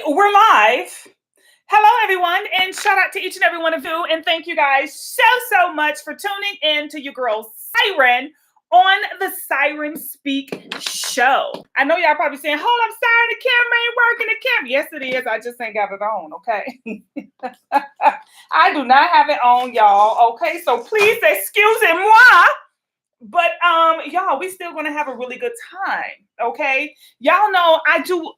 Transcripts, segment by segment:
We're live. Hello, everyone, and shout out to each and every one of you. And thank you guys so much for tuning in to your girl Siren on the Siren Speak show. I know y'all probably saying, hold up, Siren, the camera ain't working. The camera. Yes, it is. I just ain't got it on, okay? I do not have it on, y'all, okay? So please excusez-moi. But y'all, we still gonna have a really good time, okay? Y'all know I do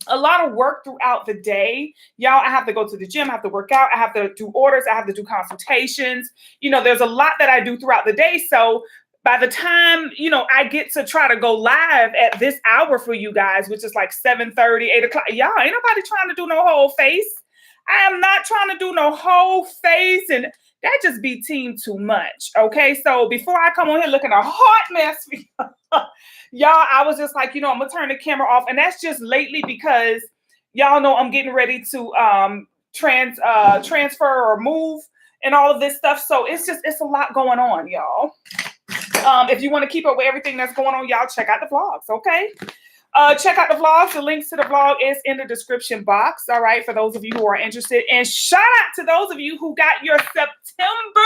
a lot of work throughout the day. Y'all, I have to go to the gym, I have to work out, I have to do orders, I have to do consultations. You know, there's a lot that I do throughout the day. So by the time, I get to try to go live at this hour for you guys, which is like 7:30, 8 o'clock, y'all, ain't nobody trying to do no whole face. I am not trying to do no whole face, and that just be team too much. Okay, so before I come on here looking a hot mess, y'all, I was just like, I'm gonna turn the camera off, and that's just lately because y'all know I'm getting ready to transfer or move and all of this stuff. So it's a lot going on, y'all. If you want to keep up with everything that's going on, y'all check out the vlogs, okay? Check out the vlogs. The links to the vlog is in the description box, all right, for those of you who are interested. And shout out to those of you who got your September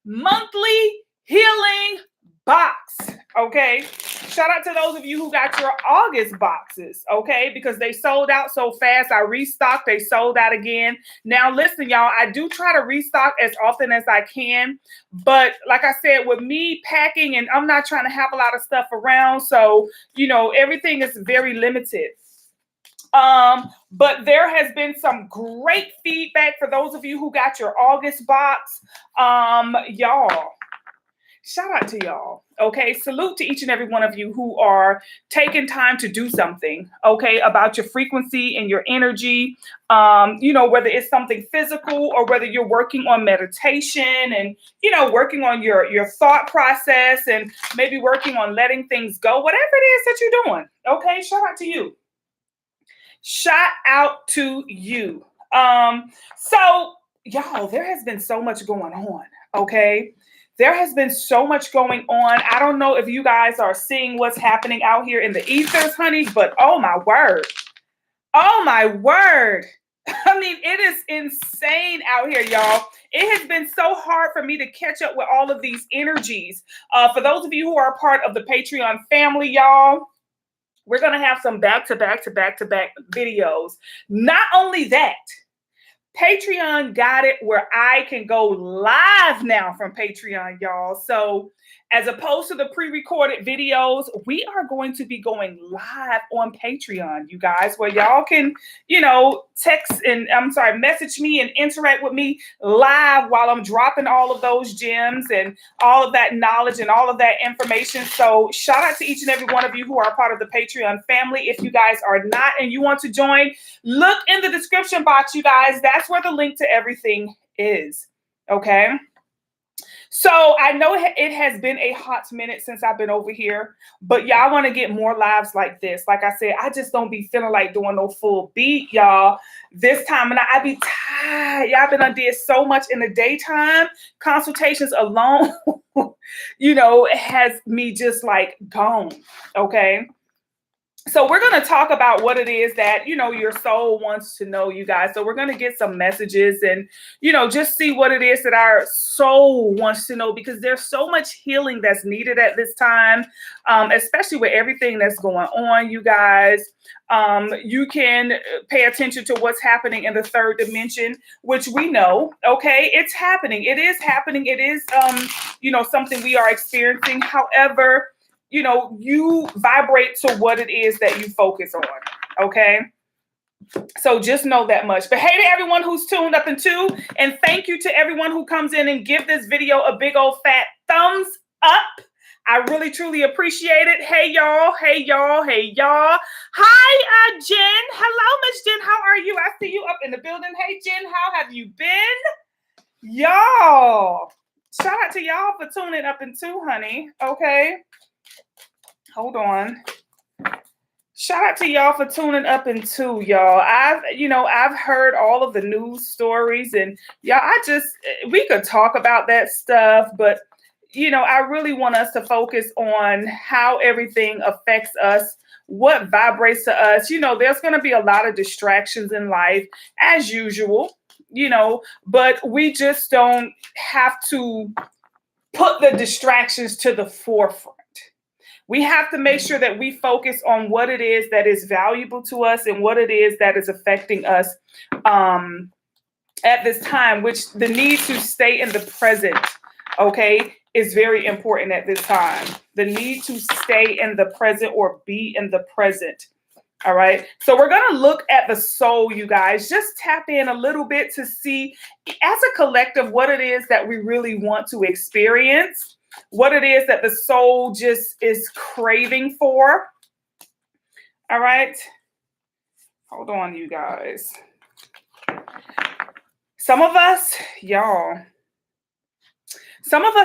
monthly healing box, okay? Shout out to those of you who got your August boxes, okay? Because they sold out so fast. I restocked. They sold out again. Now, listen, y'all, I do try to restock as often as I can. But like I said, with me packing, and I'm not trying to have a lot of stuff around. So, everything is very limited. But there has been some great feedback for those of you who got your August box. Y'all. Shout out to y'all, okay? Salute to each and every one of you who are taking time to do something, okay, about your frequency and your energy, whether it's something physical or whether you're working on meditation and, working on your thought process and maybe working on letting things go, whatever it is that you're doing, okay? Shout out to you. Shout out to you. So, y'all, there has been so much going on, okay? There has been so much going on. I don't know if you guys are seeing what's happening out here in the ethers, honey, but oh my word. Oh my word. I mean, it is insane out here, y'all. It has been so hard for me to catch up with all of these energies. For those of you who are a part of the Patreon family, y'all, we're going to have some back-to-back videos. Not only that, Patreon got it where I can go live now from Patreon, y'all. So as opposed to the pre-recorded videos, we are going to be going live on Patreon, you guys, where y'all can, message me and interact with me live while I'm dropping all of those gems and all of that knowledge and all of that information. So shout out to each and every one of you who are part of the Patreon family. If you guys are not and you want to join, look in the description box, you guys. That's where the link to everything is, okay? So I know it has been a hot minute since I've been over here, but y'all want to get more lives like this. Like I said, I just don't be feeling like doing no full beat, y'all. This time, and I be tired. Y'all been did so much in the daytime. Consultations alone, has me just like gone, okay? So we're going to talk about what it is that, your soul wants to know, you guys. So we're going to get some messages and, just see what it is that our soul wants to know, because there's so much healing that's needed at this time, especially with everything that's going on, you guys. You can pay attention to what's happening in the third dimension, which we know, okay, it's happening. It is happening. It is, something we are experiencing. However, you vibrate to what it is that you focus on, okay? So just know that much. But hey to everyone who's tuned up into, and thank you to everyone who comes in and give this video a big old fat thumbs up. I really, truly appreciate it. Hey, y'all. Hey, y'all. Hey, y'all. Hi, Jen. Hello, Miss Jen. How are you? I see you up in the building. Hey, Jen, how have you been? Y'all. Shout out to y'all for tuning up into, honey. Okay. Hold on. Shout out to y'all for tuning up into, y'all. I've heard all of the news stories, and y'all, we could talk about that stuff, but I really want us to focus on how everything affects us what vibrates to us. There's going to be a lot of distractions in life as usual, but we just don't have to put the distractions to the forefront. We have to make sure that we focus on what it is that is valuable to us and what it is that is affecting us at this time, which the need to stay in the present, okay, is very important at this time. The need to stay in the present or be in the present. All right. So we're going to look at the soul, you guys. Just tap in a little bit to see as a collective what it is that we really want to experience, what it is that the soul just is craving for. All right. Hold on, you guys. Some of us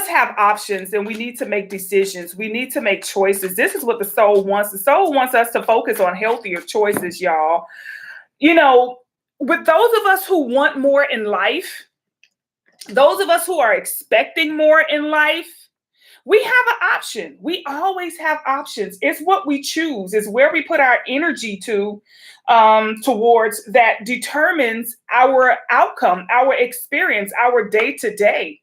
have options and we need to make decisions. We need to make choices. This is what the soul wants. The soul wants us to focus on healthier choices, y'all. With those of us who want more in life, those of us who are expecting more in life, we have an option. We always have options. It's what we choose. It's where we put our energy towards that determines our outcome, our experience, our day-to-day.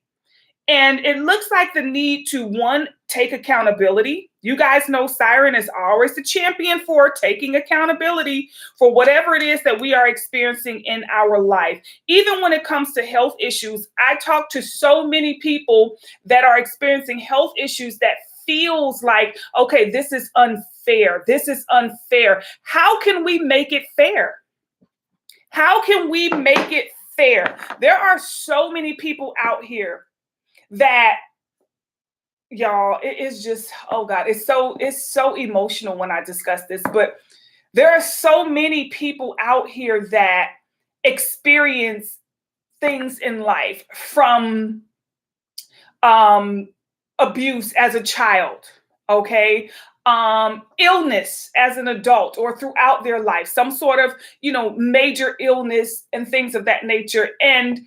And it looks like the need to, one, take accountability. You guys know Siren is always the champion for taking accountability for whatever it is that we are experiencing in our life. Even when it comes to health issues, I talk to so many people that are experiencing health issues that feels like, okay, this is unfair. This is unfair. How can we make it fair? How can we make it fair? There are so many people out here that, y'all, it is just, oh God, it's so emotional when I discuss this, but there are so many people out here that experience things in life from abuse as a child, okay? Illness as an adult or throughout their life, some sort of, major illness and things of that nature. And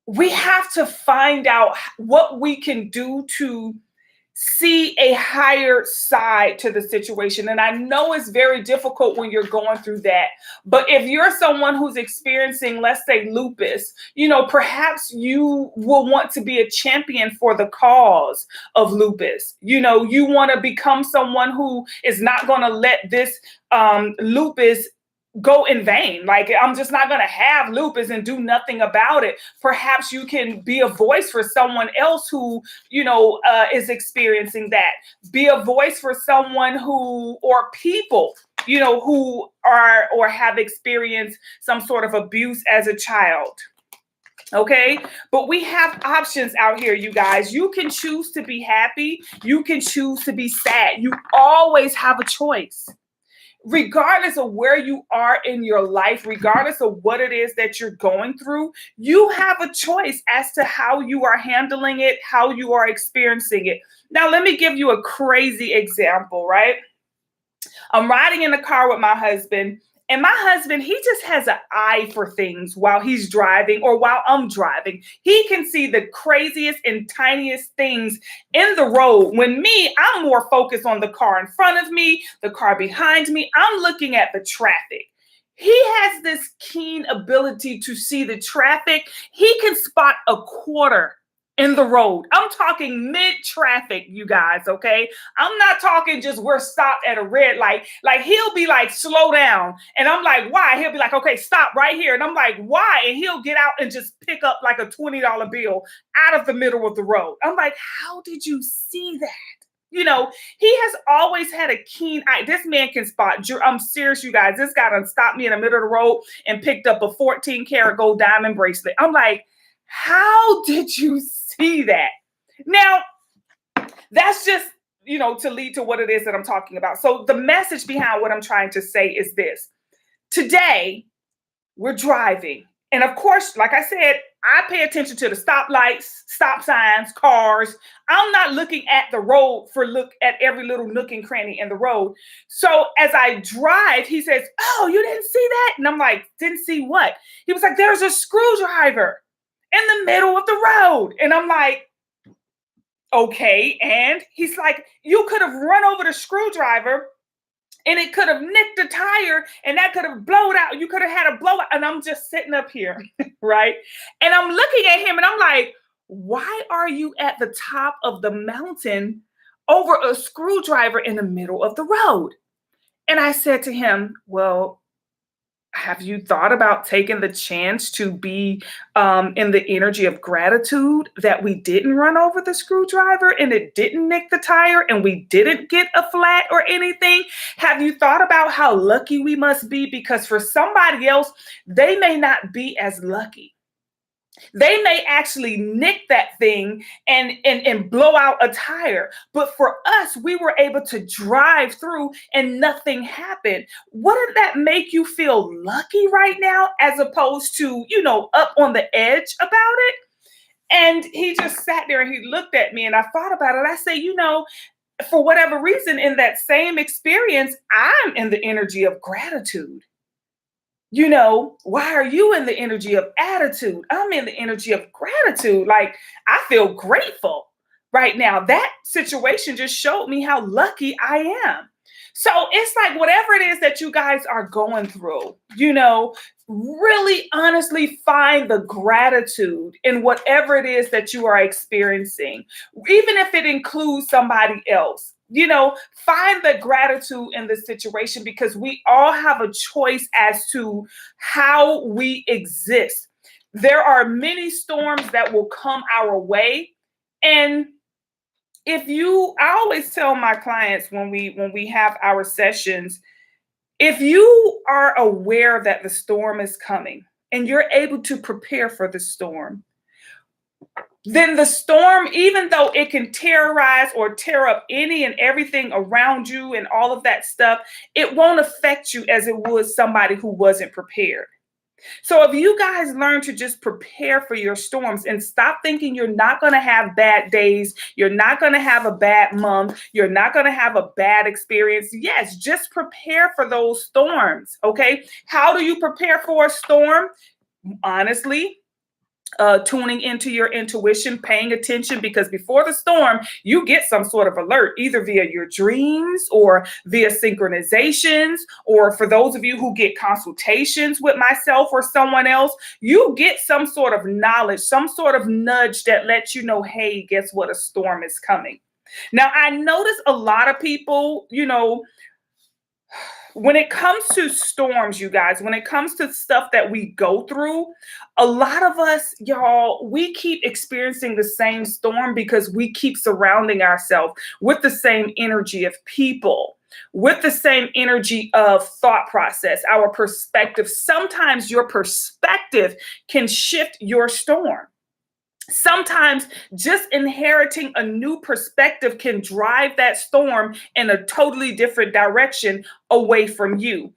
we have to find out what we can do to see a higher side to the situation. And I know it's very difficult when you're going through that. But if you're someone who's experiencing, let's say, lupus, perhaps you will want to be a champion for the cause of lupus. You want to become someone who is not going to let this lupus go in vain. Like, I'm just not going to have lupus and do nothing about it. Perhaps you can be a voice for someone else who, is experiencing that. Be a voice for someone or people, who are or have experienced some sort of abuse as a child. Okay, but we have options out here, you guys. You can choose to be happy. You can choose to be sad. You always have a choice. Regardless of where you are in your life, regardless of what it is that you're going through, you have a choice as to how you are handling it, how you are experiencing it. Now, let me give you a crazy example, right? I'm riding in the car with my husband, and my husband, he just has an eye for things while he's driving or while I'm driving. He can see the craziest and tiniest things in the road. When me, I'm more focused on the car in front of me, the car behind me. I'm looking at the traffic. He has this keen ability to see the traffic. He can spot a quarter in the road. I'm talking mid-traffic, you guys, okay? I'm not talking just we're stopped at a red light. Like, he'll be like, slow down. And I'm like, why? He'll be like, okay, stop right here. And I'm like, why? And he'll get out and just pick up like a $20 bill out of the middle of the road. I'm like, how did you see that? He has always had a keen eye. This man can spot. I'm serious, you guys. This guy done stopped me in the middle of the road and picked up a 14-karat gold diamond bracelet. I'm like, how did you see that? Now, that's just, to lead to what it is that I'm talking about. So the message behind what I'm trying to say is this. Today, we're driving. And of course, like I said, I pay attention to the stoplights, stop signs, cars. I'm not looking at the road look at every little nook and cranny in the road. So as I drive, he says, oh, you didn't see that? And I'm like, didn't see what? He was like, there's a screwdriver in the middle of the road. And I'm like, okay. And he's like, you could have run over the screwdriver and it could have nicked the tire and that could have blown out. You could have had a blowout. And I'm just sitting up here, right? And I'm looking at him and I'm like, why are you at the top of the mountain over a screwdriver in the middle of the road? And I said to him, well, have you thought about taking the chance to be in the energy of gratitude that we didn't run over the screwdriver and it didn't nick the tire and we didn't get a flat or anything? Have you thought about how lucky we must be? Because for somebody else, they may not be as lucky. They may actually nick that thing and blow out a tire. But for us, we were able to drive through and nothing happened. Wouldn't that make you feel lucky right now as opposed to, up on the edge about it? And he just sat there and he looked at me and I thought about it. I say, for whatever reason, in that same experience, I'm in the energy of gratitude. Why are you in the energy of attitude? I'm in the energy of gratitude. Like, I feel grateful right now. That situation just showed me how lucky I am. So it's like whatever it is that you guys are going through, really honestly find the gratitude in whatever it is that you are experiencing, even if it includes somebody else. Find the gratitude in the situation because we all have a choice as to how we exist. There are many storms that will come our way. And I always tell my clients when we have our sessions, if you are aware that the storm is coming and you're able to prepare for the storm, then the storm, even though it can terrorize or tear up any and everything around you and all of that stuff, it won't affect you as it would somebody who wasn't prepared. So if you guys learn to just prepare for your storms and stop thinking you're not going to have bad days, you're not going to have a bad month, you're not going to have a bad experience. Yes, just prepare for those storms. Okay. How do you prepare for a storm? Honestly, tuning into your intuition, paying attention, because before the storm, you get some sort of alert, either via your dreams or via synchronizations, or for those of you who get consultations with myself or someone else, you get some sort of knowledge, some sort of nudge that lets you know, hey, guess what? A storm is coming. Now, I notice a lot of people, when it comes to storms, you guys, when it comes to stuff that we go through, a lot of us, y'all, we keep experiencing the same storm because we keep surrounding ourselves with the same energy of people, with the same energy of thought process, our perspective. Sometimes your perspective can shift your storm. Sometimes just inheriting a new perspective can drive that storm in a totally different direction away from you.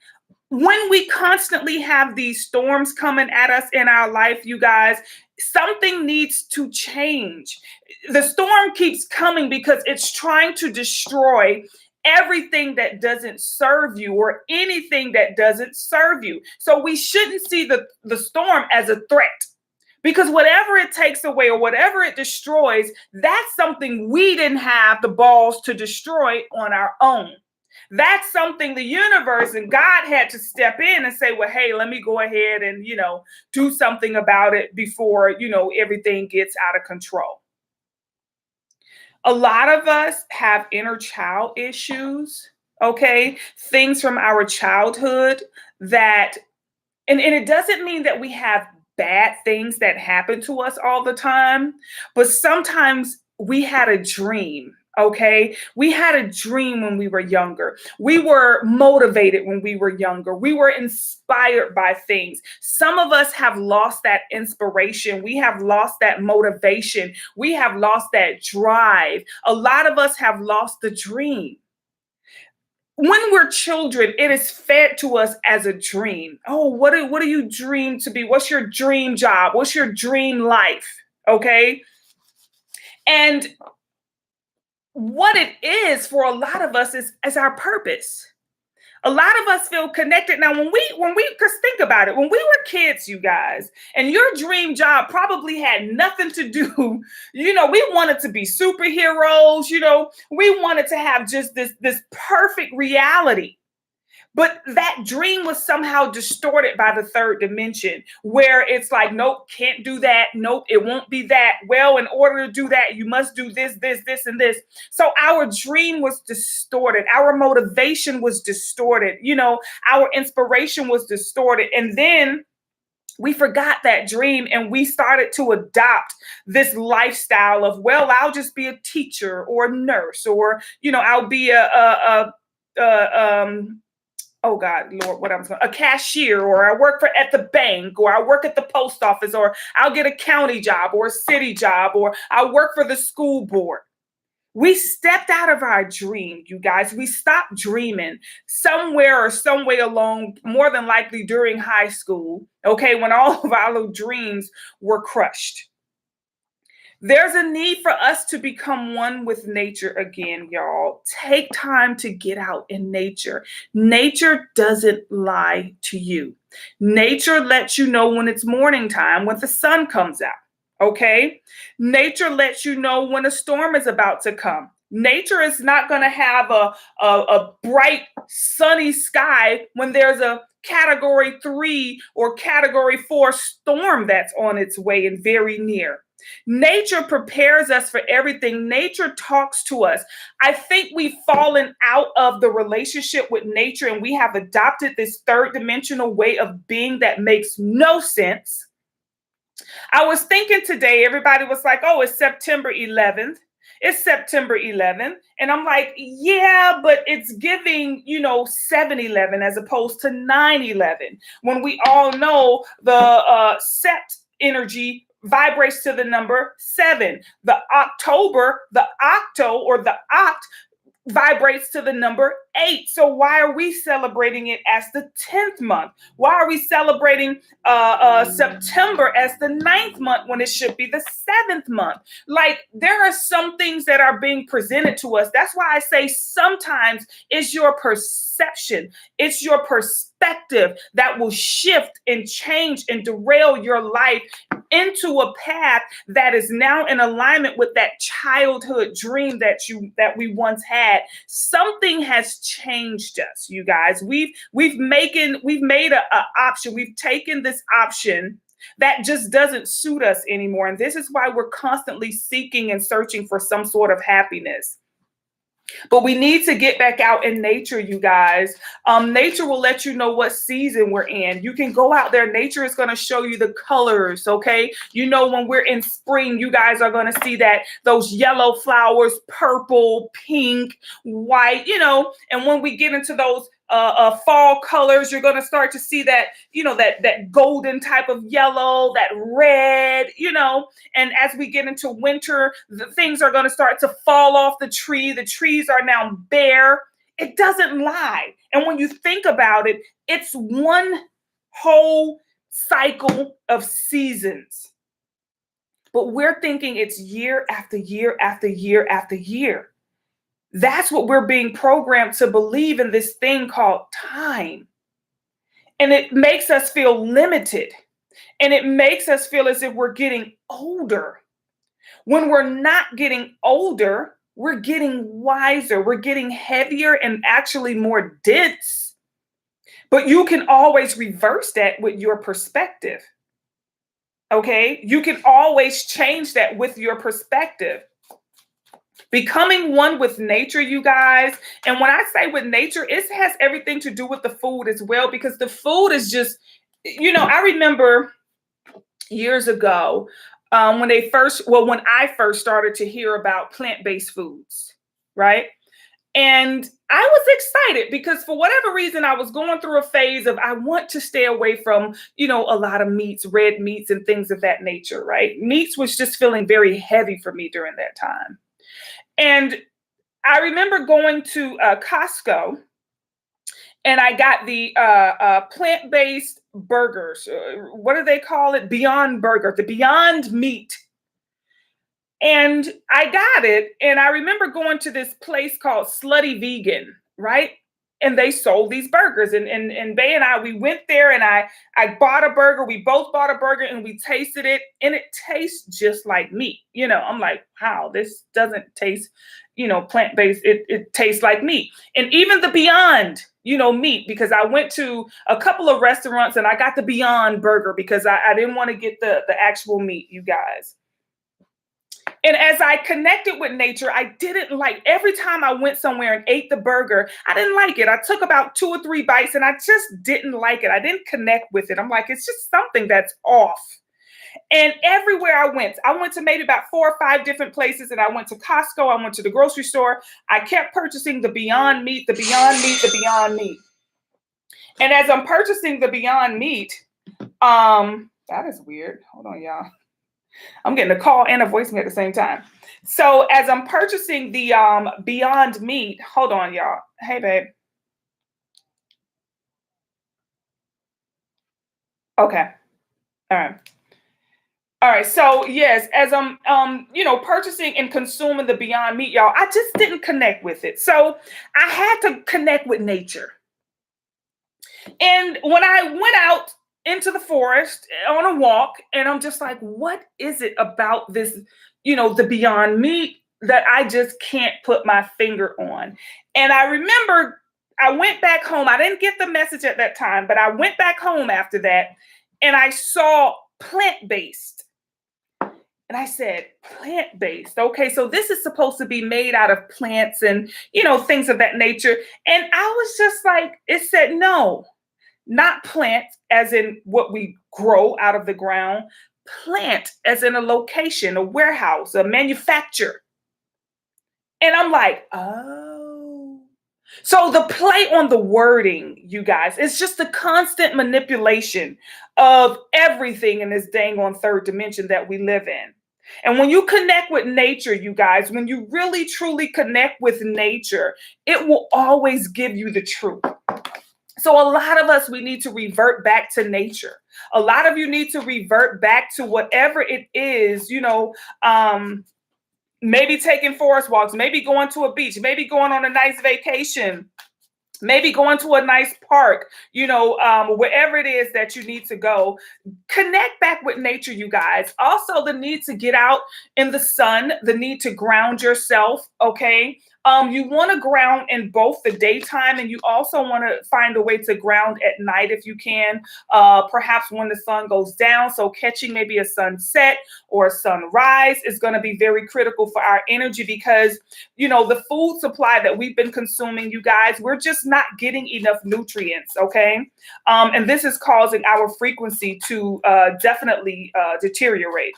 When we constantly have these storms coming at us in our life, you guys, something needs to change. The storm keeps coming because it's trying to destroy everything that doesn't serve you or anything that doesn't serve you. So we shouldn't see the storm as a threat. Because whatever it takes away or whatever it destroys, that's something we didn't have the balls to destroy on our own. That's something the universe and God had to step in and say, well, hey, let me go ahead and, do something about it before, everything gets out of control. A lot of us have inner child issues, okay? Things from our childhood that, and it doesn't mean that we have bad things that happen to us all the time, but sometimes we had a dream. Okay. We had a dream when we were younger. We were motivated when we were younger. We were inspired by things. Some of us have lost that inspiration. We have lost that motivation. We have lost that drive. A lot of us have lost the dream. When we're children, it is fed to us as a dream. Oh, what do you dream to be? What's your dream job? What's your dream life? Okay. And what it is for a lot of us is our purpose. A lot of us feel connected. Now, because think about it, when we were kids, you guys, and your dream job probably had nothing to do, we wanted to be superheroes, we wanted to have just this perfect reality. But that dream was somehow distorted by the third dimension, where it's like, nope, can't do that. Nope, it won't be that. Well, in order to do that, you must do this, this, this, and this. So our dream was distorted. Our motivation was distorted. Our inspiration was distorted. And then we forgot that dream and we started to adopt this lifestyle of, well, I'll just be a teacher or a nurse, or, I'll be oh God, Lord, a cashier, or I work at the bank, or I work at the post office, or I'll get a county job or a city job, or I'll work for the school board. We stepped out of our dream, you guys. We stopped dreaming somewhere or some way along, more than likely during high school, okay, when all of our little dreams were crushed. There's a need for us to become one with nature again, y'all. Take time to get out in nature. Nature doesn't lie to you. Nature lets you know when it's morning time, when the sun comes out. Okay? Nature lets you know when a storm is about to come. Nature is not going to have a bright, sunny sky when there's a category 3 or category 4 storm that's on its way and very near. Nature prepares us for everything. Nature talks to us. I think we've fallen out of the relationship with nature, and we have adopted this third dimensional way of being that makes no sense. I was thinking today, everybody was like, oh, it's September 11th. It's September 11th. And I'm like, yeah, but it's giving, 7-11 as opposed to 9-11. When we all know the Sept energy vibrates to the number 7. The October, the octo or the oct vibrates to the number 8. So why are we celebrating it as the 10th month? Why are we celebrating September as the 9th month when it should be the 7th month? Like, there are some things that are being presented to us. That's why I say sometimes it's your perception, it's your perspective that will shift and change and derail your life into a path that is now in alignment with that childhood dream that we once had. Something has changed us, you guys. We've made a option. We've taken this option that just doesn't suit us anymore. And this is why we're constantly seeking and searching for some sort of happiness. But we need to get back out in nature, you guys. Nature will let you know what season we're in. You can go out there. Nature is going to show you the colors, okay? When we're in spring, you guys are going to see those yellow flowers, purple, pink, white, and when we get into those fall colors, you're going to start to see that, that golden type of yellow, that red, and as we get into winter, the things are going to start to fall off the tree. The trees are now bare. It doesn't lie. And when you think about it, it's one whole cycle of seasons. But we're thinking it's year after year after year after year. That's what we're being programmed to believe in, this thing called time. And it makes us feel limited. And it makes us feel as if we're getting older. When we're not getting older, we're getting wiser. We're getting heavier and actually more dense. But you can always reverse that with your perspective. Okay? You can always change that with your perspective. Becoming one with nature, you guys. And when I say with nature, it has everything to do with the food as well, because the food is just, I remember years ago when I first started to hear about plant-based foods, right? And I was excited because for whatever reason, I was going through a phase of, I want to stay away from, a lot of meats, red meats and things of that nature, right? Meats was just feeling very heavy for me during that time. And I remember going to Costco, and I got the plant-based burgers. What do they call it? Beyond Burger, the Beyond Meat. And I got it. And I remember going to this place called Slutty Vegan, right? and they sold these burgers. And Bay and I, we went there, and I bought a burger. We both bought a burger, and we tasted it, and it tastes just like meat. I'm like, wow, this doesn't taste, plant-based. It tastes like meat. And even the Beyond, meat, because I went to a couple of restaurants and I got the Beyond burger because I didn't want to get the actual meat, you guys. And as I connected with nature, I didn't like, every time I went somewhere and ate the burger, I didn't like it. I took about 2 or 3 bites and I just didn't like it. I didn't connect with it. I'm like, it's just something that's off. And everywhere I went to maybe about 4 or 5 different places. And I went to Costco. I went to the grocery store. I kept purchasing the Beyond Meat, the Beyond Meat, the Beyond Meat. And as I'm purchasing the Beyond Meat, that is weird. Hold on, y'all. I'm getting a call and a voicemail at the same time. So as I'm purchasing the Beyond Meat, hold on, y'all. Hey, babe. Okay. All right. All right. So yes, as I'm purchasing and consuming the Beyond Meat, y'all, I just didn't connect with it. So I had to connect with nature. And when I went out into the forest on a walk, and I'm just like, what is it about this, the Beyond Meat that I just can't put my finger on? And I remember I went back home. I didn't get the message at that time, but I went back home after that and I saw plant-based. And I said, plant-based. Okay, so this is supposed to be made out of plants and, things of that nature. And I was just like, it said, no. Not plant as in what we grow out of the ground, plant as in a location, a warehouse, a manufacturer. And I'm like, oh. So the play on the wording, you guys, it's just the constant manipulation of everything in this dang on third dimension that we live in. And when you connect with nature, you guys, when you really truly connect with nature, it will always give you the truth. So a lot of us, we need to revert back to nature. A lot of you need to revert back to whatever it is, maybe taking forest walks, maybe going to a beach, maybe going on a nice vacation, maybe going to a nice park, wherever it is that you need to go. Connect back with nature, you guys. Also, the need to get out in the sun, the need to ground yourself, okay? You want to ground in both the daytime, and you also want to find a way to ground at night if you can, perhaps when the sun goes down. So catching maybe a sunset or a sunrise is going to be very critical for our energy because, the food supply that we've been consuming, you guys, we're just not getting enough nutrients, okay? And this is causing our frequency to definitely deteriorate.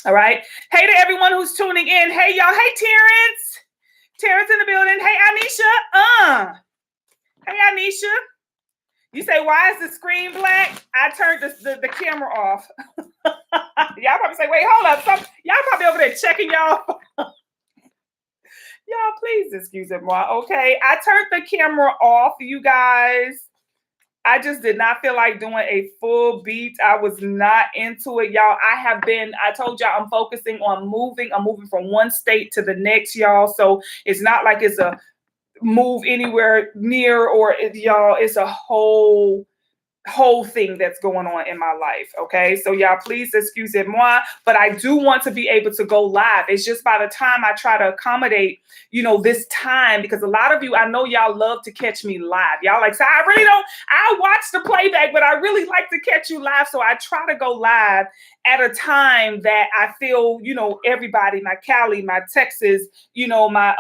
All right. Hey to everyone who's tuning in. Hey, y'all. Hey, Terrence. Terrence in the building. Hey, Anisha. Hey, Anisha. You say, why is the screen black? I turned the camera off. Y'all probably say, wait, hold up. Y'all probably over there checking y'all. Y'all, please excuse me. Okay. I turned the camera off, you guys. I just did not feel like doing a full beat. I was not into it, y'all. I told y'all I'm focusing on moving. I'm moving from one state to the next, y'all. So it's not like it's a move anywhere near or y'all, it's a whole thing that's going on in my life. Okay. So y'all, please excusez-moi, but I do want to be able to go live. It's just by the time I try to accommodate, this time, because a lot of you, I know y'all love to catch me live. Y'all like, so I watch the playback, but I really like to catch you live. So I try to go live at a time that I feel, everybody, my Cali, my Texas, my,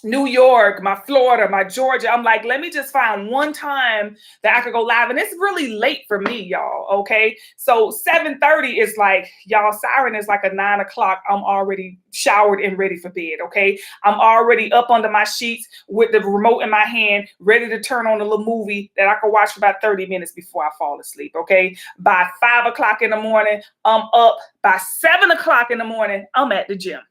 New York, my Florida, my Georgia. I'm like, let me just find one time that I could go live. And it's really late for me, y'all. Okay. So 7:30 is like, y'all, siren is like a 9 o'clock. I'm already showered and ready for bed. Okay. I'm already up under my sheets with the remote in my hand, ready to turn on a little movie that I can watch for about 30 minutes before I fall asleep. Okay. By 5 o'clock in the morning, I'm up. By 7 o'clock in the morning, I'm at the gym.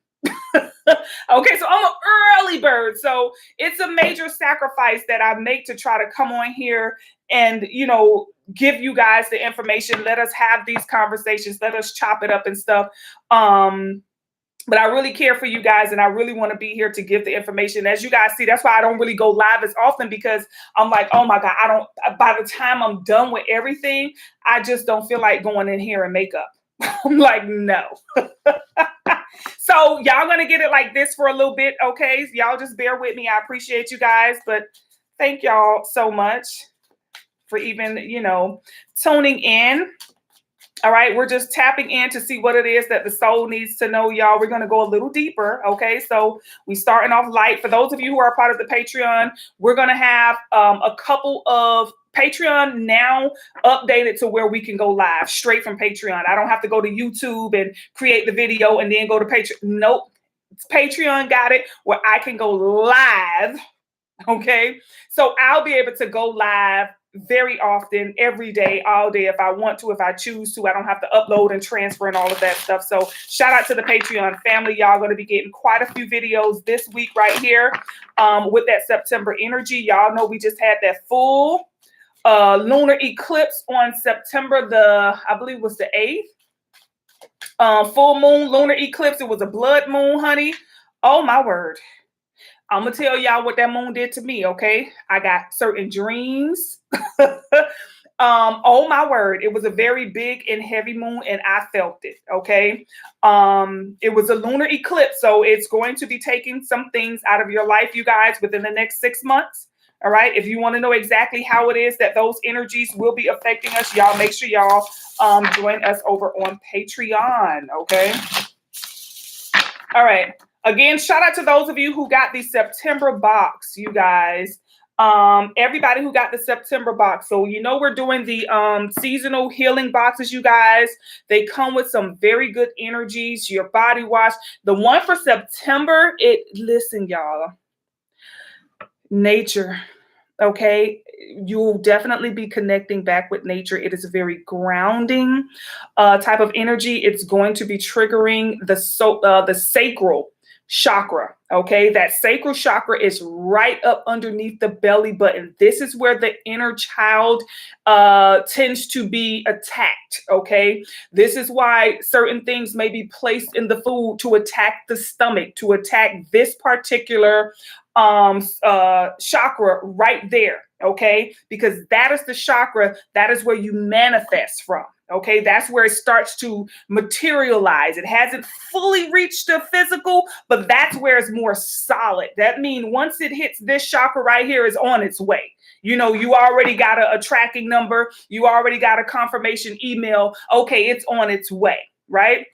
Okay, so I'm an early bird. So it's a major sacrifice that I make to try to come on here and, give you guys the information. Let us have these conversations. Let us chop it up and stuff. But I really care for you guys, and I really want to be here to give the information. As you guys see, that's why I don't really go live as often, because I'm like, oh my God, by the time I'm done with everything, I just don't feel like going in here and makeup. I'm like, no. So y'all gonna get it like this for a little bit, okay? Y'all just bear with me. I appreciate you guys, but thank y'all so much for even, tuning in. All right, we're just tapping in to see what it is that the soul needs to know, y'all. We're going to go a little deeper, okay? So we starting off light. For those of you who are part of the Patreon, we're going to have a couple of Patreon now updated to where we can go live straight from Patreon. I don't have to go to YouTube and create the video and then go to Patreon. Nope. Patreon got it where I can go live, okay? So I'll be able to go live very often, every day, all day, if I want to, if I choose to. I don't have to upload and transfer and all of that stuff. So shout out to the Patreon family. Y'all going to be getting quite a few videos this week right here with that September energy. Y'all know we just had that full lunar eclipse on September I believe was the 8th. Full moon lunar eclipse. It was a blood moon, honey. Oh my word. I'm going to tell y'all what that moon did to me, okay? I got certain dreams. Oh my word. It was a very big and heavy moon, and I felt it, okay? It was a lunar eclipse, so it's going to be taking some things out of your life, you guys, within the next 6 months, all right? If you want to know exactly how it is that those energies will be affecting us, y'all make sure y'all join us over on Patreon, okay? All right. Again, shout out to those of you who got the September box, you guys. Everybody who got the September box. So, we're doing the seasonal healing boxes, you guys. They come with some very good energies, your body wash. The one for September, listen, y'all, nature. Okay, you'll definitely be connecting back with nature. It is a very grounding type of energy. It's going to be triggering the sacral chakra. Okay, that sacral chakra is right up underneath the belly button. This is where the inner child tends to be attacked. Okay, this is why certain things may be placed in the food to attack the stomach, to attack this particular chakra right there. Okay, because that is the chakra, that is where you manifest from. Okay, that's where it starts to materialize. It hasn't fully reached the physical, but that's where it's more solid. That means once it hits this chakra right here, is on its way. You already got a tracking number. You already got a confirmation email. Okay, it's on its way, right?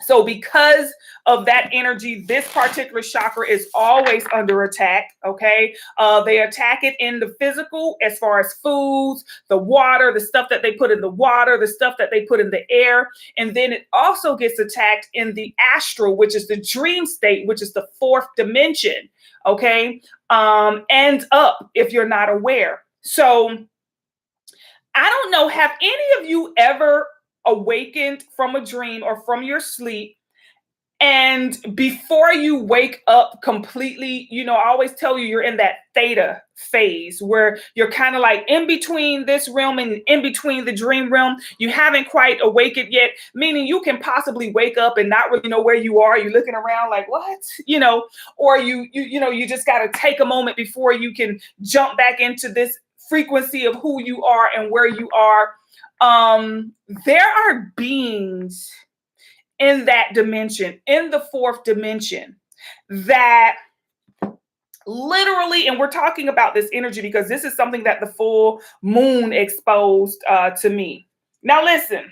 So because of that energy, this particular chakra is always under attack, okay? They attack it in the physical as far as foods, the water, the stuff that they put in the water, the stuff that they put in the air. And then it also gets attacked in the astral, which is the dream state, which is the 4th dimension, okay? And up if you're not aware. So I don't know, have any of you ever awakened from a dream or from your sleep, and before you wake up completely, I always tell you, you're in that theta phase where you're kind of like in between this realm and in between the dream realm. You haven't quite awakened yet, meaning you can possibly wake up and not really know where you are. You're looking around like, what? Or you just got to take a moment before you can jump back into this frequency of who you are and where you are. There are beings in that dimension, in the 4th dimension, that literally, and we're talking about this energy because this is something that the full moon exposed to me. Now listen,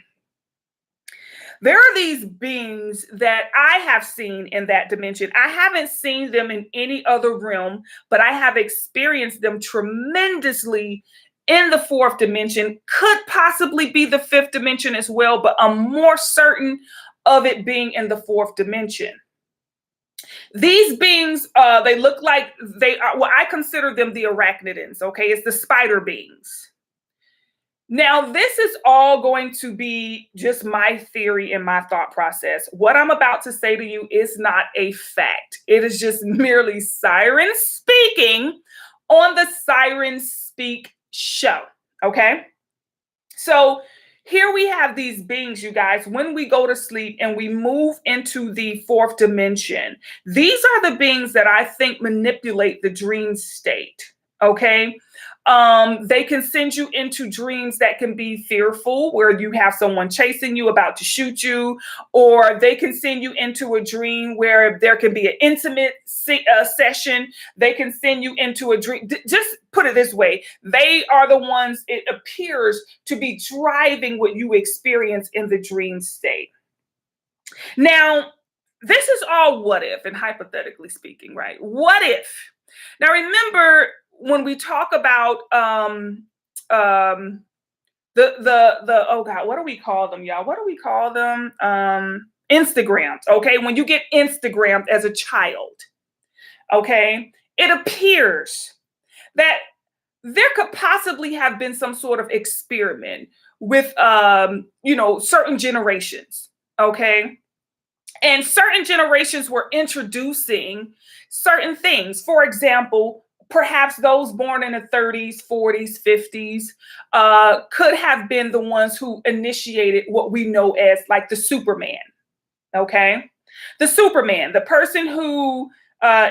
there are these beings that I have seen in that dimension. I haven't seen them in any other realm, but I have experienced them tremendously in the 4th dimension, could possibly be the 5th dimension as well, but I'm more certain of it being in the 4th dimension. These beings, they look like they are, well, I consider them the arachnidans, okay? It's the spider beings. Now, this is all going to be just my theory and my thought process. What I'm about to say to you is not a fact. It is just merely sirens speaking on the Siren Speak show, okay? So Here we have these beings, you guys, when we go to sleep and we move into the fourth dimension. These are the beings that I think manipulate the dream state. Okay. They can send you into dreams that can be fearful, where you have someone chasing you, about to shoot you, or they can send you into a dream where there can be an intimate session. They can send you into a dream. Just put it this way, they are the ones, it appears, to be driving what you experience in the dream state. Now, this is all what if, and hypothetically speaking, right? What if? Now, remember, when we talk about the oh God, what do we call them, y'all? What do we call them? Instagrams. Okay, when you get Instagrammed as a child, okay, it appears that there could possibly have been some sort of experiment with certain generations, okay? And certain generations were introducing certain things. For example, perhaps those born in the 30s, 40s, 50s could have been the ones who initiated what we know as like the Superman, okay? The Superman, the person who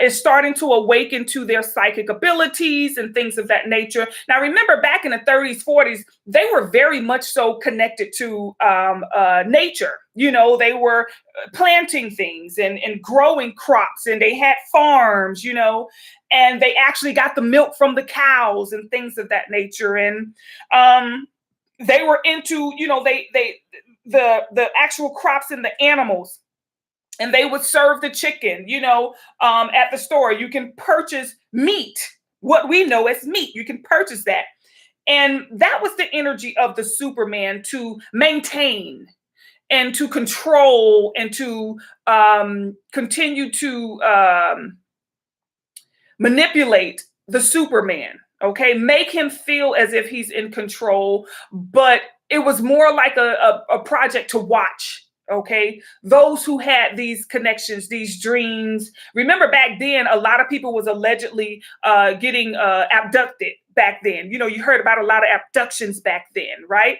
is starting to awaken to their psychic abilities and things of that nature. Now, remember, back in the 30s, 40s, they were very much so connected to nature. You know, they were planting things and growing crops, and they had farms, you know, and they actually got the milk from the cows and things of that nature. And they were into, you know, the actual crops and the animals. And they would serve the chicken, you know, at the store. You can purchase meat, what we know as meat. You can purchase that. And that was the energy of the Superman, to maintain and to control and to continue to manipulate the Superman, okay? Make him feel as if he's in control, but it was more like a project to watch. Okay, those who had these connections, these dreams. Remember, back then, a lot of people was allegedly getting abducted back then. You know, you heard about a lot of abductions back then, right?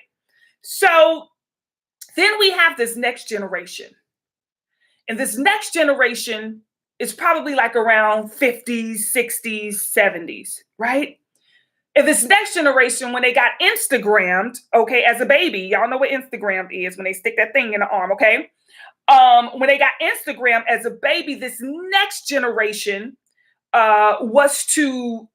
So then we have this next generation. And this next generation is probably like around 50s, 60s, 70s, right? And this next generation, when they got Instagrammed, okay, as a baby, y'all know what Instagram is, when they stick that thing in the arm, okay? When they got Instagram as a baby, this next generation was to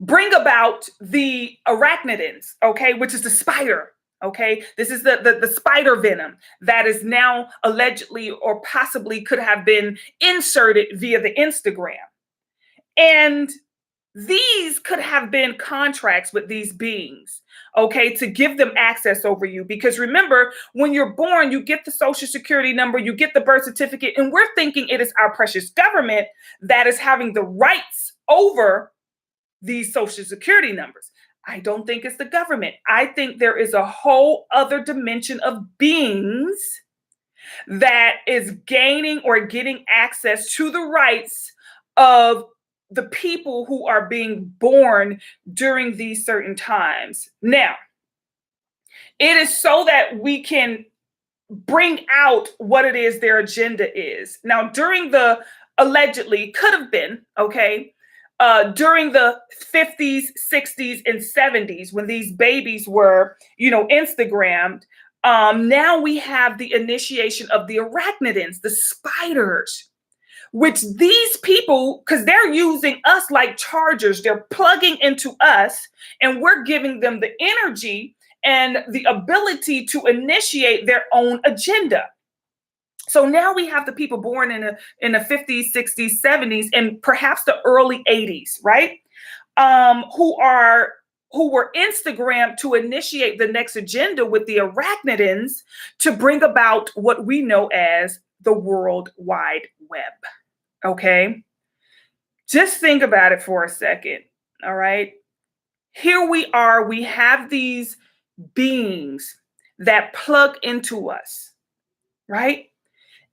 bring about the arachnidans, okay, which is the spider, okay? This is the spider venom that is now allegedly or possibly could have been inserted via the Instagram. And these could have been contracts with these beings, okay, to give them access over you. Because remember, when you're born, you get the social security number, you get the birth certificate, and we're thinking it is our precious government that is having the rights over these social security numbers. I don't think it's the government. I think there is a whole other dimension of beings that is gaining or getting access to the rights of the people who are being born during these certain times. Now, it is so that we can bring out what it is their agenda is. Now, during the allegedly could have been, okay, during the 50s, 60s, and 70s, when these babies were, you know, Instagrammed, now we have the initiation of the arachnidans, the spiders, which these people, because they're using us like chargers, they're plugging into us, and we're giving them the energy and the ability to initiate their own agenda. So now we have the people born in the 50s, 60s, 70s, and perhaps the early 80s, right? Who were Instagrammed to initiate the next agenda with the arachnidans to bring about what we know as the World Wide Web. Okay, just think about it for a second. All right, here we are. We have these beings that plug into us, right?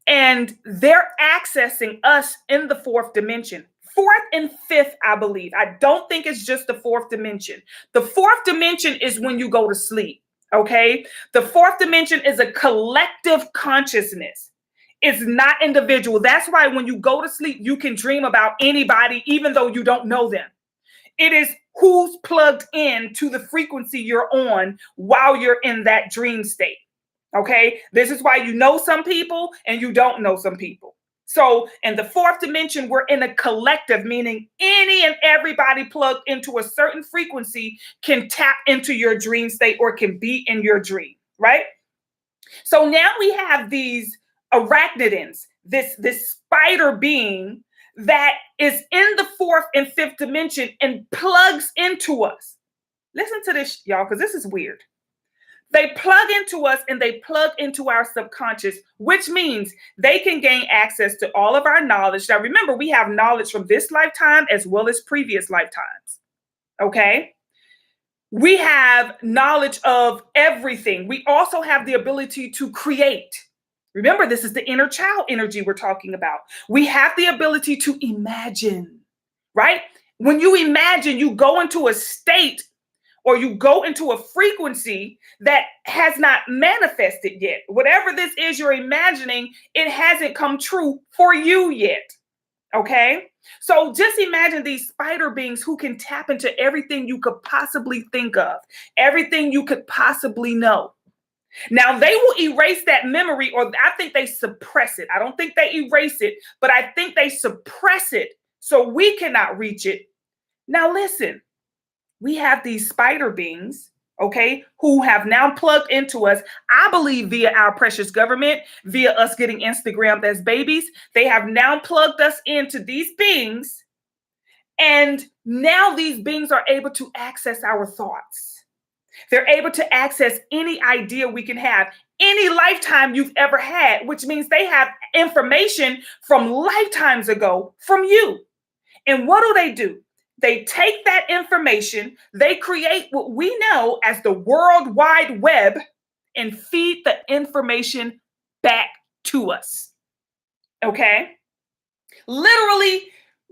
And they're accessing us in the fourth dimension fourth and fifth, I believe. I don't think it's just the fourth dimension. The fourth dimension is when you go to sleep. Okay. The fourth dimension is a collective consciousness. It's not individual. That's why when you go to sleep, you can dream about anybody, even though you don't know them. It is who's plugged in to the frequency you're on while you're in that dream state. Okay. This is why you know some people and you don't know some people. So in the fourth dimension, we're in a collective, meaning any and everybody plugged into a certain frequency can tap into your dream state or can be in your dream, right? So now we have these arachnidans, this spider being that is in the fourth and fifth dimension and plugs into us. Listen to this, y'all, because this is weird. They plug into us and they plug into our subconscious, which means they can gain access to all of our knowledge. Now, remember, we have knowledge from this lifetime as well as previous lifetimes. Okay? We have knowledge of everything. We also have the ability to create. Remember, this is the inner child energy we're talking about. We have the ability to imagine, right? When you imagine, you go into a state or you go into a frequency that has not manifested yet. Whatever this is you're imagining, it hasn't come true for you yet. Okay? So just imagine these spider beings who can tap into everything you could possibly think of, everything you could possibly know. Now, they will erase that memory, or I think they suppress it. I don't think they erase it, but I think they suppress it so we cannot reach it. Now, listen. We have these spider beings, okay, who have now plugged into us, I believe via our precious government, via us getting Instagrammed as babies. They have now plugged us into these beings. And now these beings are able to access our thoughts. They're able to access any idea we can have, any lifetime you've ever had, which means they have information from lifetimes ago from you. And what do? They take that information, they create what we know as the World Wide Web and feed the information back to us. Okay? Literally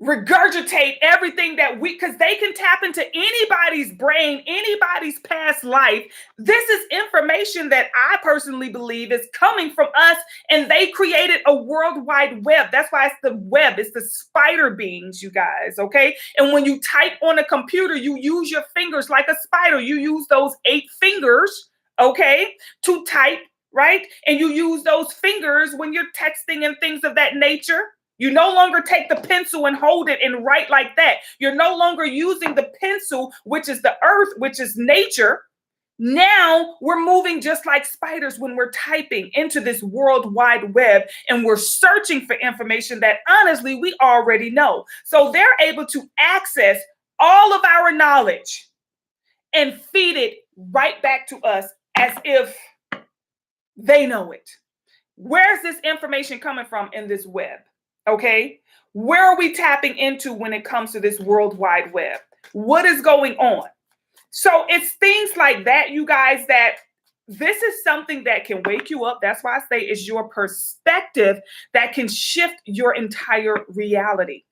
regurgitate everything that because they can tap into anybody's brain, anybody's past life. This is information that I personally believe is coming from us, and they created a World Wide Web. That's why it's the web. It's the spider beings, you guys, okay? And when you type on a computer, you use your fingers like a spider. You use those 8 fingers, okay, to type, right? And you use those fingers when you're texting and things of that nature. You no longer take the pencil and hold it and write like that. You're no longer using the pencil, which is the earth, which is nature. Now we're moving just like spiders when we're typing into this World Wide Web, and we're searching for information that honestly we already know. So they're able to access all of our knowledge and feed it right back to us as if they know it. Where's this information coming from in this web? Okay, where are we tapping into when it comes to this World Wide Web? What is going on? So it's things like that, you guys, that this is something that can wake you up. That's why I say it's your perspective that can shift your entire reality.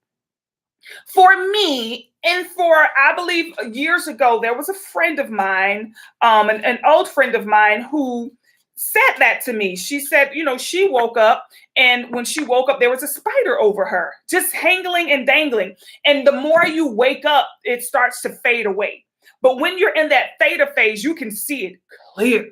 For me, and I believe years ago, there was a friend of mine, an old friend of mine who said that to me. She said, she woke up, and when she woke up, there was a spider over her, just hangling and dangling. And the more you wake up, it starts to fade away. But when you're in that theta phase, you can see it clear.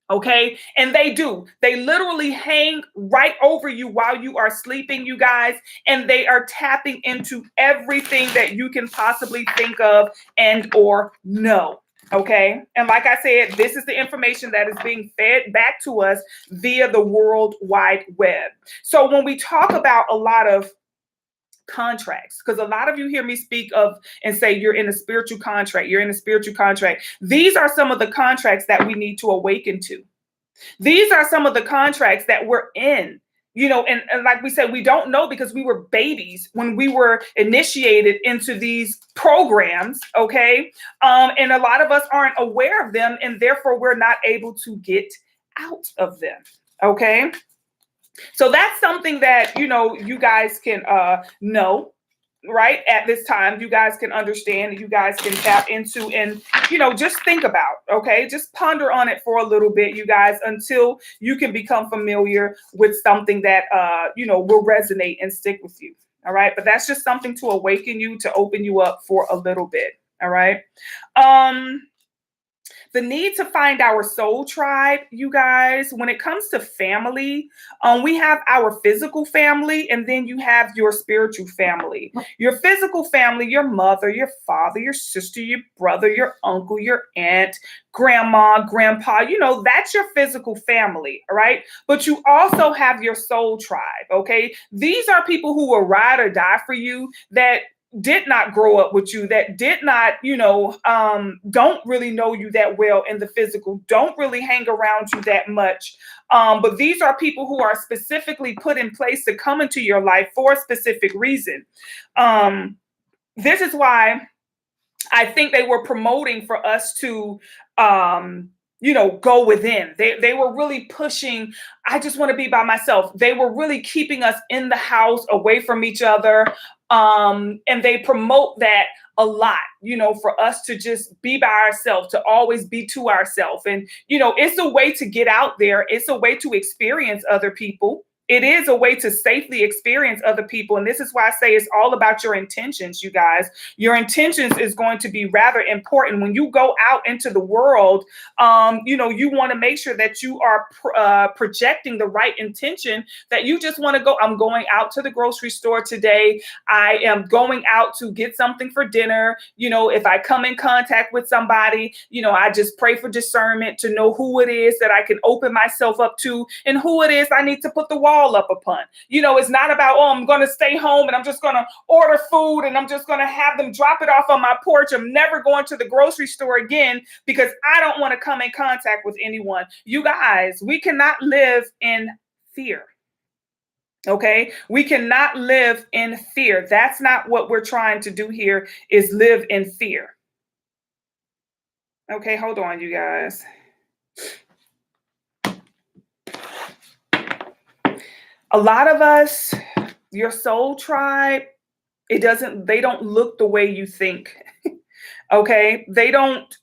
Okay. And they do. They literally hang right over you while you are sleeping, you guys. And they are tapping into everything that you can possibly think of and or know. Okay. And like I said, this is the information that is being fed back to us via the World Wide Web. So when we talk about a lot of contracts, because a lot of you hear me speak of and say you're in a spiritual contract, you're in a spiritual contract. These are some of the contracts that we need to awaken to. These are some of the contracts that we're in. And like we said, we don't know because we were babies when we were initiated into these programs, okay? And a lot of us aren't aware of them, and therefore we're not able to get out of them, okay? So that's something that, you guys can know. right? At this time, you guys can understand, you guys can tap into, and, just think about, okay? Just ponder on it for a little bit, you guys, until you can become familiar with something that, will resonate and stick with you. All right. But that's just something to awaken you, to open you up for a little bit. All right. Um, the need to find our soul tribe, you guys, when it comes to family, we have our physical family, and then you have your spiritual family. Your physical family, your mother, your father, your sister, your brother, your uncle, your aunt, grandma, grandpa, that's your physical family. All right. But you also have your soul tribe. Okay. These are people who will ride or die for you, that did not grow up with you, that did not, don't really know you that well in the physical, don't really hang around you that much. But these are people who are specifically put in place to come into your life for a specific reason. This is why I think they were promoting for us to, go within. They were really pushing, I just want to be by myself. They were really keeping us in the house, away from each other. And they promote that a lot, for us to just be by ourselves, to always be to ourselves. And, it's a way to get out there. It's a way to experience other people. It is a way to safely experience other people. And this is why I say it's all about your intentions, you guys. Your intentions is going to be rather important. When you go out into the world, you want to make sure that you are projecting the right intention, that you just want to go, I'm going out to the grocery store today. I am going out to get something for dinner. If I come in contact with somebody, I just pray for discernment to know who it is that I can open myself up to, and who it is I need to put the wall up upon. It's not about, I'm going to stay home and I'm just going to order food and I'm just going to have them drop it off on my porch. I'm never going to the grocery store again because I don't want to come in contact with anyone. You guys, we cannot live in fear. Okay, we cannot live in fear. That's not what we're trying to do here, is live in fear. Okay, hold on, you guys. A lot of us, your soul tribe, they don't look the way you think. Okay, they don't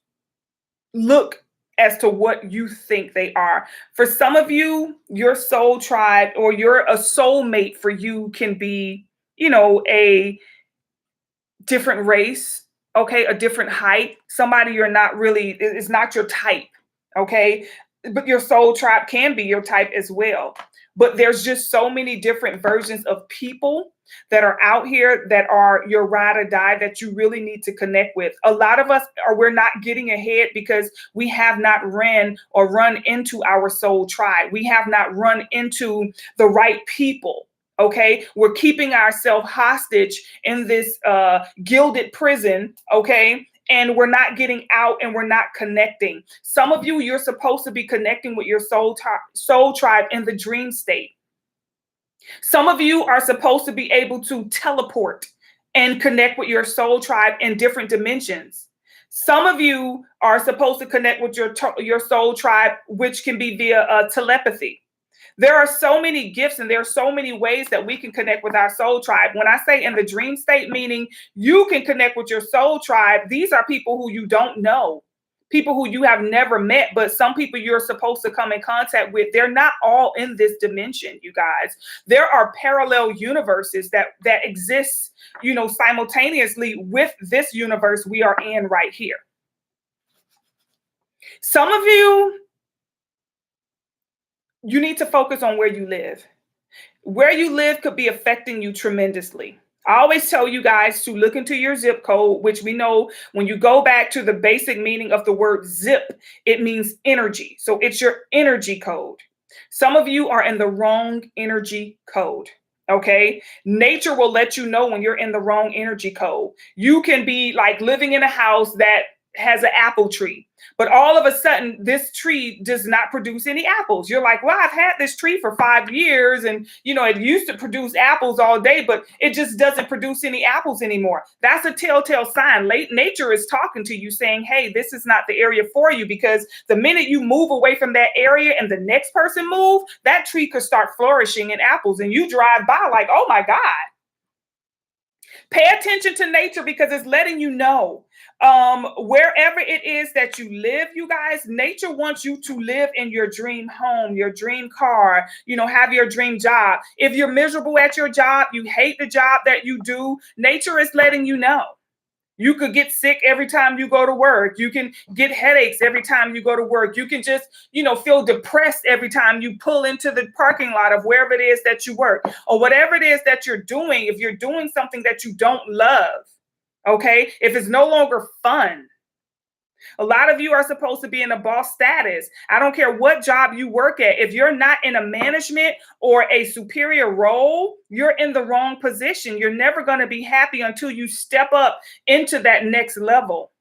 look as to what you think they are. For some of you, your soul tribe, or you're a soulmate for you, can be, a different race, okay, a different height, somebody you're not really, is not your type, okay? But your soul tribe can be your type as well. But there's just so many different versions of people that are out here that are your ride or die, that you really need to connect with. A lot of us we're not getting ahead because we have not run into our soul tribe. We have not run into the right people. Okay, we're keeping ourselves hostage in this gilded prison. Okay. And we're not getting out, and we're not connecting. Some of you, you're supposed to be connecting with your soul tribe in the dream state. Some of you are supposed to be able to teleport and connect with your soul tribe in different dimensions. Some of you are supposed to connect with your soul tribe, which can be via telepathy. There are so many gifts, and there are so many ways that we can connect with our soul tribe. When I say in the dream state, meaning you can connect with your soul tribe, these are people who you don't know, people who you have never met, but some people you're supposed to come in contact with. They're not all in this dimension, you guys. There are parallel universes that exist, simultaneously with this universe we are in right here. Some of you need to focus on where you live. Where you live could be affecting you tremendously. I always tell you guys to look into your zip code, which we know when you go back to the basic meaning of the word zip, it means energy. So it's your energy code. Some of you are in the wrong energy code. Okay. Nature will let you know when you're in the wrong energy code. You can be like living in a house that has an apple tree, but all of a sudden this tree does not produce any apples. You're like, well, I've had this tree for 5 years, and it used to produce apples all day, but it just doesn't produce any apples anymore. That's a telltale sign. Nature is talking to you saying, hey, this is not the area for you, because the minute you move away from that area and the next person move, that tree could start flourishing in apples, and you drive by like, oh my God. Pay attention to nature because it's letting you know wherever it is that you live, you guys, nature wants you to live in your dream home, your dream car, have your dream job. If you're miserable at your job, you hate the job that you do, nature is letting you know. You could get sick every time you go to work. You can get headaches every time you go to work. You can just, feel depressed every time you pull into the parking lot of wherever it is that you work, or whatever it is that you're doing. If you're doing something that you don't love, okay, if it's no longer fun. A lot of you are supposed to be in a boss status. I don't care what job you work at. If you're not in a management or a superior role, you're in the wrong position. You're never going to be happy until you step up into that next level.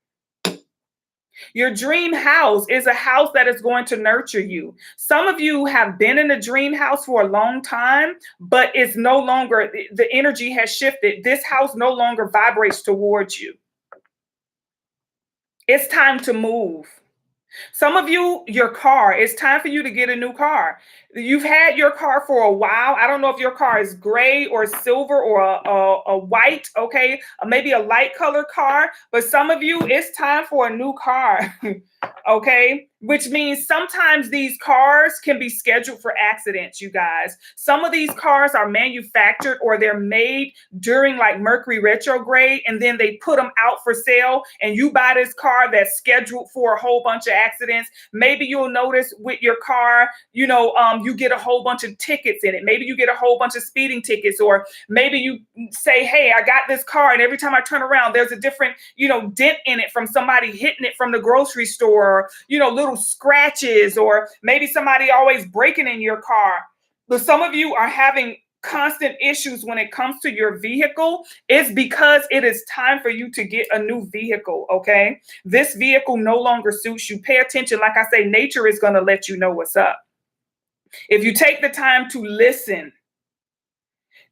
Your dream house is a house that is going to nurture you. Some of you have been in a dream house for a long time, but it's no longer, the energy has shifted. This house no longer vibrates towards you. It's time to move. Some of you, your car, it's time for you to get a new car. You've had your car for a while. I don't know if your car is gray or silver or a white, okay? Maybe a light color car. But some of you, it's time for a new car, okay? Which means sometimes these cars can be scheduled for accidents, you guys. Some of these cars are manufactured or they're made during like Mercury retrograde, and then they put them out for sale, and you buy this car that's scheduled for a whole bunch of accidents. Maybe you'll notice with your car, you get a whole bunch of tickets in it. Maybe you get a whole bunch of speeding tickets, or maybe you say, hey, I got this car, and every time I turn around, there's a different, dent in it from somebody hitting it from the grocery store, or, little scratches, or maybe somebody always breaking in your car. But some of you are having constant issues when it comes to your vehicle. It's because it is time for you to get a new vehicle, okay? This vehicle no longer suits you. Pay attention. Like I say, nature is going to let you know what's up. If you take the time to listen,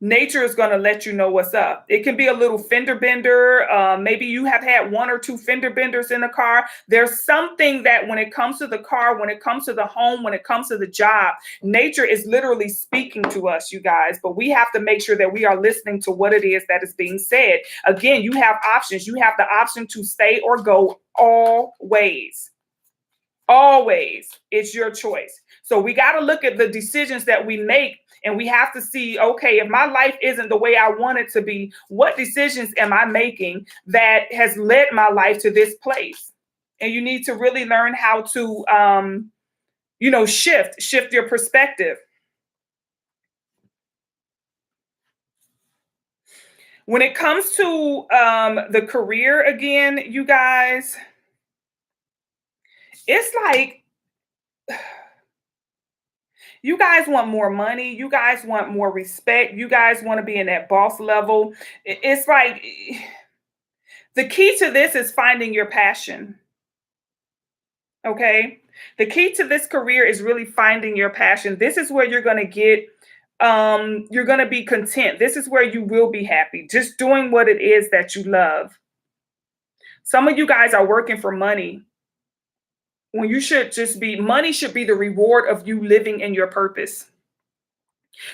nature is going to let you know what's up. It can be a little fender bender. Maybe you have had one or two fender benders in the car. There's something that when it comes to the car, when it comes to the home, when it comes to the job, nature is literally speaking to us, you guys. But we have to make sure that we are listening to what it is that is being said. Again, you have options. You have the option to stay or go always. Always. It's your choice. So we got to look at the decisions that we make, and we have to see, okay, if my life isn't the way I want it to be, what decisions am I making that has led my life to this place? And you need to really learn how to, shift your perspective. When it comes to the career, again, you guys, it's like, you guys want more money. You guys want more respect. You guys want to be in that boss level. It's like the key to this is finding your passion. Okay. The key to this career is really finding your passion. This is where you're going to get, you're going to be content. This is where you will be happy, just doing what it is that you love. Some of you guys are working for money, when you should just be, money should be the reward of you living in your purpose.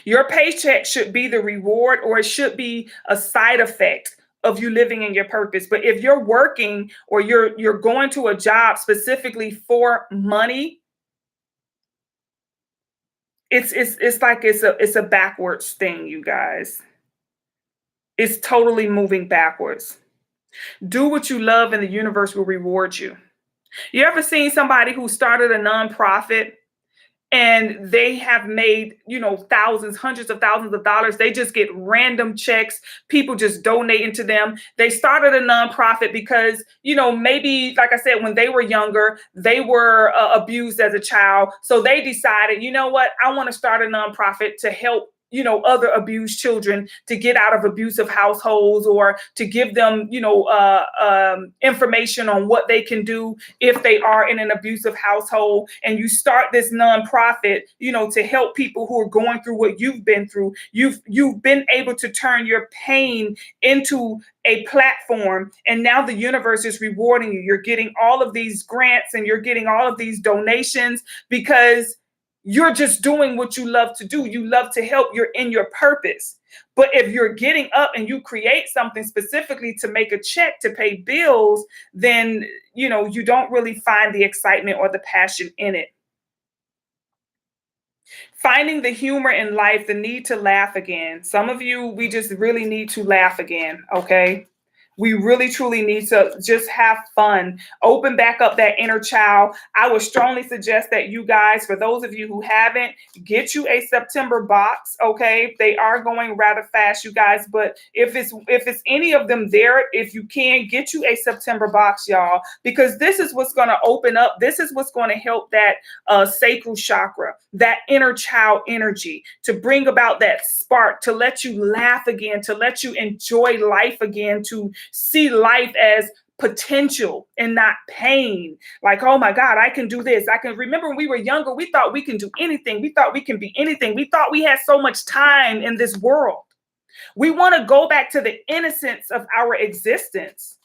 Your paycheck should be the reward, or it should be a side effect of you living in your purpose. But if you're working or you're going to a job specifically for money, it's like it's a backwards thing, you guys. It's totally moving backwards. Do what you love and the universe will reward you. You ever seen somebody who started a nonprofit and they have made, thousands, hundreds of thousands of dollars? They just get random checks. People just donating to them. They started a nonprofit because, maybe, like I said, when they were younger, they were abused as a child. So they decided, you know what, I want to start a nonprofit to help other abused children to get out of abusive households, or to give them, information on what they can do if they are in an abusive household. And you start this nonprofit, to help people who are going through what you've been through. You've been able to turn your pain into a platform, and now the universe is rewarding you. You're getting all of these grants and you're getting all of these donations because you're just doing what you love to do. You love to help. You're in your purpose. But if you're getting up and you create something specifically to make a check to pay bills, then, you don't really find the excitement or the passion in it. Finding the humor in life, the need to laugh again. Some of you, we just really need to laugh again, okay? We really truly need to just have fun, open back up that inner child. I would strongly suggest that you guys, for those of you who haven't, get you a September box, okay? They are going rather fast, you guys, but if it's any of them there, if you can, get you a September box, y'all, because this is what's going to open up. This is what's going to help that sacral chakra, that inner child energy, to bring about that spark, to let you laugh again, to let you enjoy life again, to see life as potential and not pain. Like, oh my God, I can do this. I can remember when we were younger, we thought we can do anything. We thought we can be anything. We thought we had so much time in this world. We want to go back to the innocence of our existence.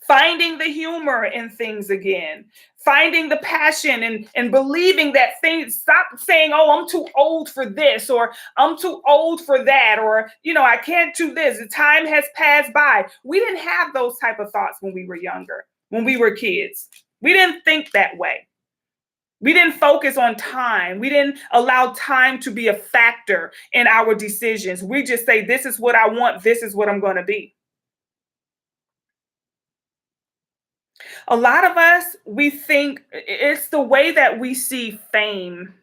Finding the humor in things again, finding the passion and believing that things, stop saying, oh, I'm too old for this, or I'm too old for that, or, I can't do this. The time has passed by. We didn't have those type of thoughts when we were younger, when we were kids. We didn't think that way. We didn't focus on time. We didn't allow time to be a factor in our decisions. We just say, this is what I want. This is what I'm going to be. A lot of us, we think it's the way that we see fame.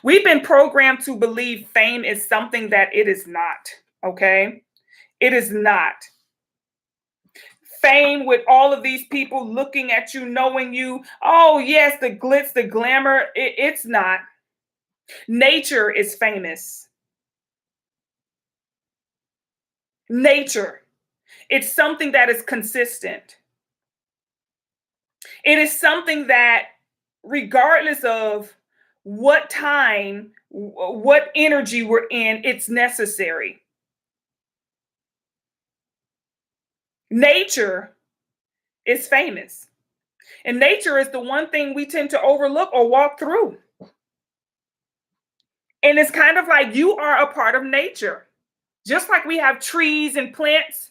We've been programmed to believe fame is something that it is not, okay? It is not. Fame with all of these people looking at you, knowing you, oh yes, the glitz, the glamour, it's not. Nature is famous. Nature. It's something that is consistent. It is something that, regardless of what time, what energy we're in, it's necessary. Nature is famous. And nature is the one thing we tend to overlook or walk through. And it's kind of like you are a part of nature. Just like we have trees and plants,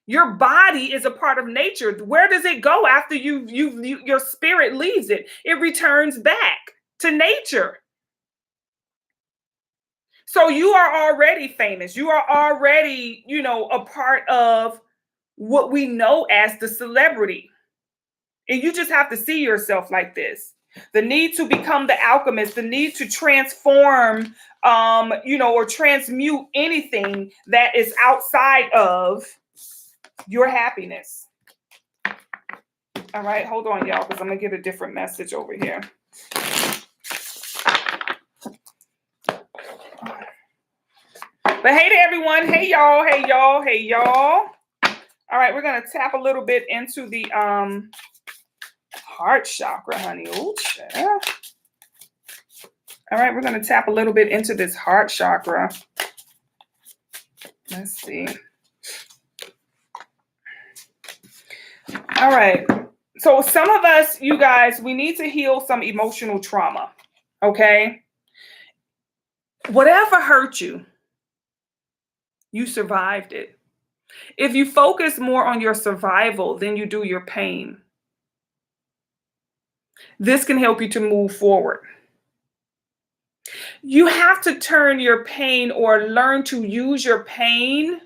your body is a part of nature. Where does it go after your spirit leaves it? It returns back to nature. So you are already famous. You are already, a part of what we know as the celebrity. And you just have to see yourself like this. The need to become the alchemist, the need to transform, or transmute anything that is outside of your happiness. All right, hold on, y'all, because I'm going to get a different message over here. But hey to everyone. Hey, y'all. Hey, y'all. Hey, y'all. All right, we're going to tap a little bit into the heart chakra, honey. Ooh, yeah. All right, we're going to tap a little bit into this heart chakra. Let's see. All right. So some of us, you guys, we need to heal some emotional trauma. Okay. Whatever hurt you, you survived it. If you focus more on your survival than you do your pain, this can help you to move forward. You have to turn your pain or learn to use your pain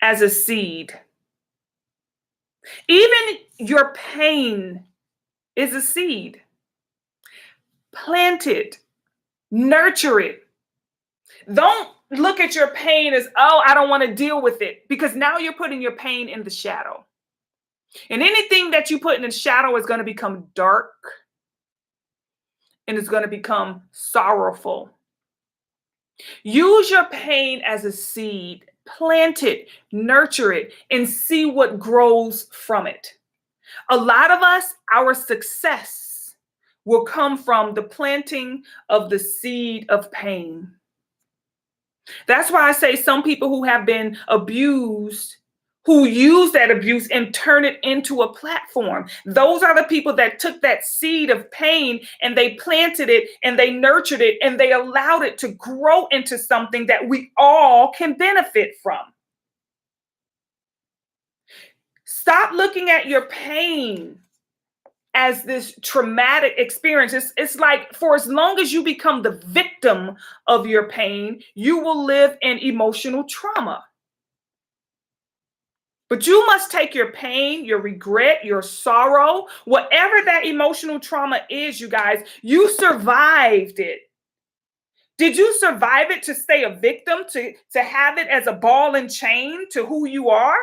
as a seed. Even your pain is a seed. Plant it, nurture it. Don't look at your pain as, oh, I don't want to deal with it, because now you're putting your pain in the shadow. And anything that you put in the shadow is going to become dark and it's going to become sorrowful. Use your pain as a seed. Plant it, nurture it, and see what grows from it. A lot of us, our success will come from the planting of the seed of pain. That's why I say some people who have been abused who use that abuse and turn it into a platform. Those are the people that took that seed of pain and they planted it and they nurtured it and they allowed it to grow into something that we all can benefit from. Stop looking at your pain as this traumatic experience. It's like, for as long as you become the victim of your pain, you will live in emotional trauma. But you must take your pain, your regret, your sorrow, whatever that emotional trauma is, you guys, you survived it. Did you survive it to stay a victim, to have it as a ball and chain to who you are?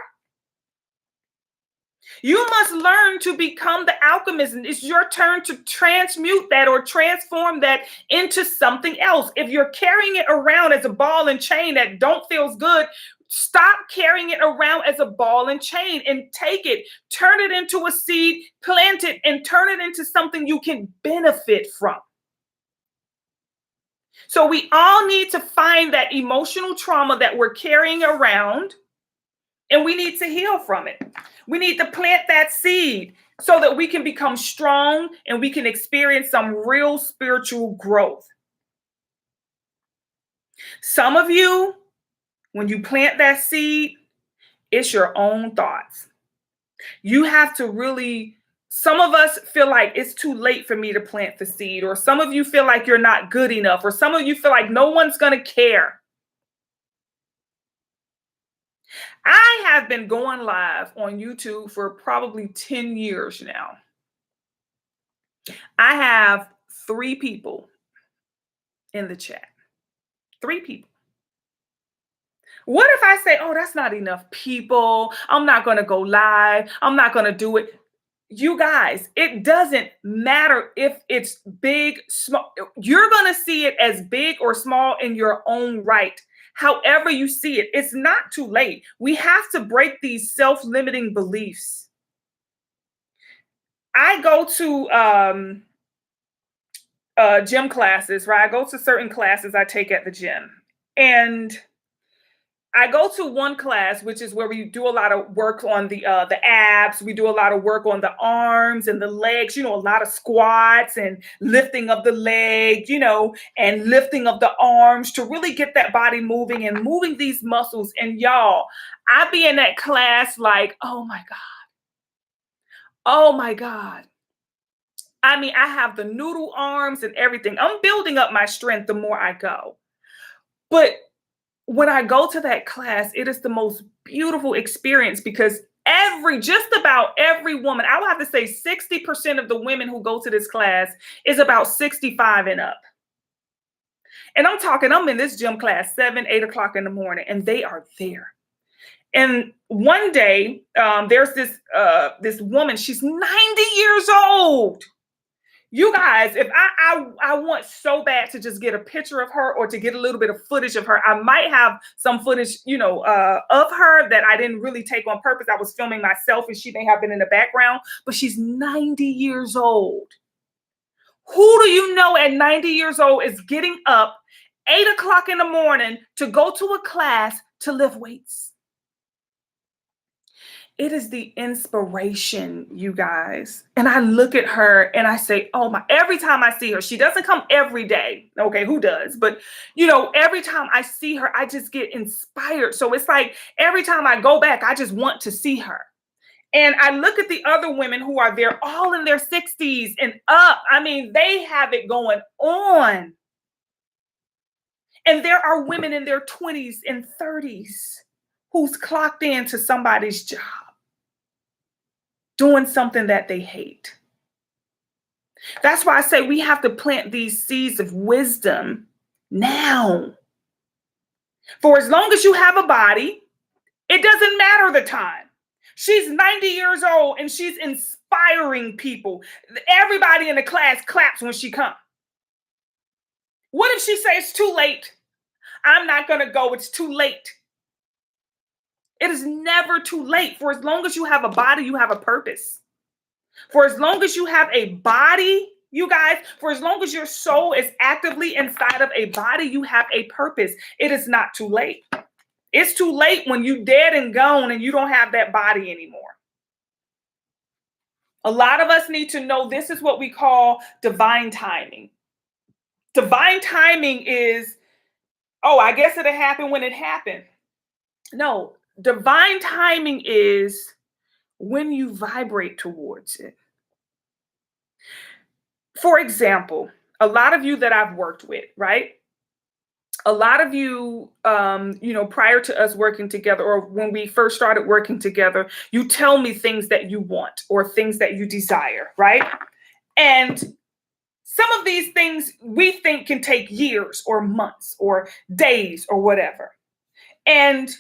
You must learn to become the alchemist. And it's your turn to transmute that or transform that into something else. If you're carrying it around as a ball and chain that don't feels good, stop carrying it around as a ball and chain and take it, turn it into a seed, plant it, and turn it into something you can benefit from. So we all need to find that emotional trauma that we're carrying around, and we need to heal from it. We need to plant that seed so that we can become strong and we can experience some real spiritual growth. Some of you, when you plant that seed, it's your own thoughts. You have to really, some of us feel like it's too late for me to plant the seed, or some of you feel like you're not good enough, or some of you feel like no one's going to care. I have been going live on YouTube for probably 10 years now. I have 3 people in the chat. 3 people. What if I say, oh, that's not enough people. I'm not going to go live. I'm not going to do it. You guys, it doesn't matter if it's big, small. You're going to see it as big or small in your own right. However you see it, it's not too late. We have to break these self-limiting beliefs. I go to gym classes, right? I go to certain classes I take at the gym. And I go to one class, which is where we do a lot of work on the abs. We do a lot of work on the arms and the legs, a lot of squats and lifting of the leg, and lifting of the arms to really get that body moving and moving these muscles. And y'all, I be in that class like, oh my God. Oh my God. I mean, I have the noodle arms and everything. I'm building up my strength the more I go. But when I go to that class, it is the most beautiful experience because just about every woman, I would have to say 60% of the women who go to this class is about 65 and up. And I'm in this gym class 7, 8 o'clock in the morning, and they are there. And one day, there's this woman, she's 90 years old. You guys, if I want so bad to just get a picture of her or to get a little bit of footage of her, I might have some footage, of her that I didn't really take on purpose. I was filming myself and she may have been in the background, but she's 90 years old. Who do you know at 90 years old is getting up 8 o'clock in the morning to go to a class to lift weights? It is the inspiration, you guys. And I look at her and I say, oh my, every time I see her, she doesn't come every day. Okay, who does? But, every time I see her, I just get inspired. So it's like every time I go back, I just want to see her. And I look at the other women who are there, all in their 60s and up. I mean, they have it going on. And there are women in their 20s and 30s who's clocked into somebody's job, doing something that they hate. That's why I say we have to plant these seeds of wisdom now. For as long as you have a body, it doesn't matter the time. She's 90 years old and she's inspiring people. Everybody in the class claps when she comes. What if she says it's too late? I'm not going to go. It's too late. It is never too late. For as long as you have a body, you have a purpose. For as long as you have a body, you guys, for as long as your soul is actively inside of a body, you have a purpose. It is not too late. It's too late when you dead and gone and you don't have that body anymore. A lot of us need to know this is what we call divine timing. Divine timing is, oh, I guess it'll happen when it happened. No, divine timing is when you vibrate towards it. For example, a lot of you that I've worked with, right? A lot of you, prior to us working together or when we first started working together, you tell me things that you want or things that you desire, right? And some of these things we think can take years or months or days or whatever. And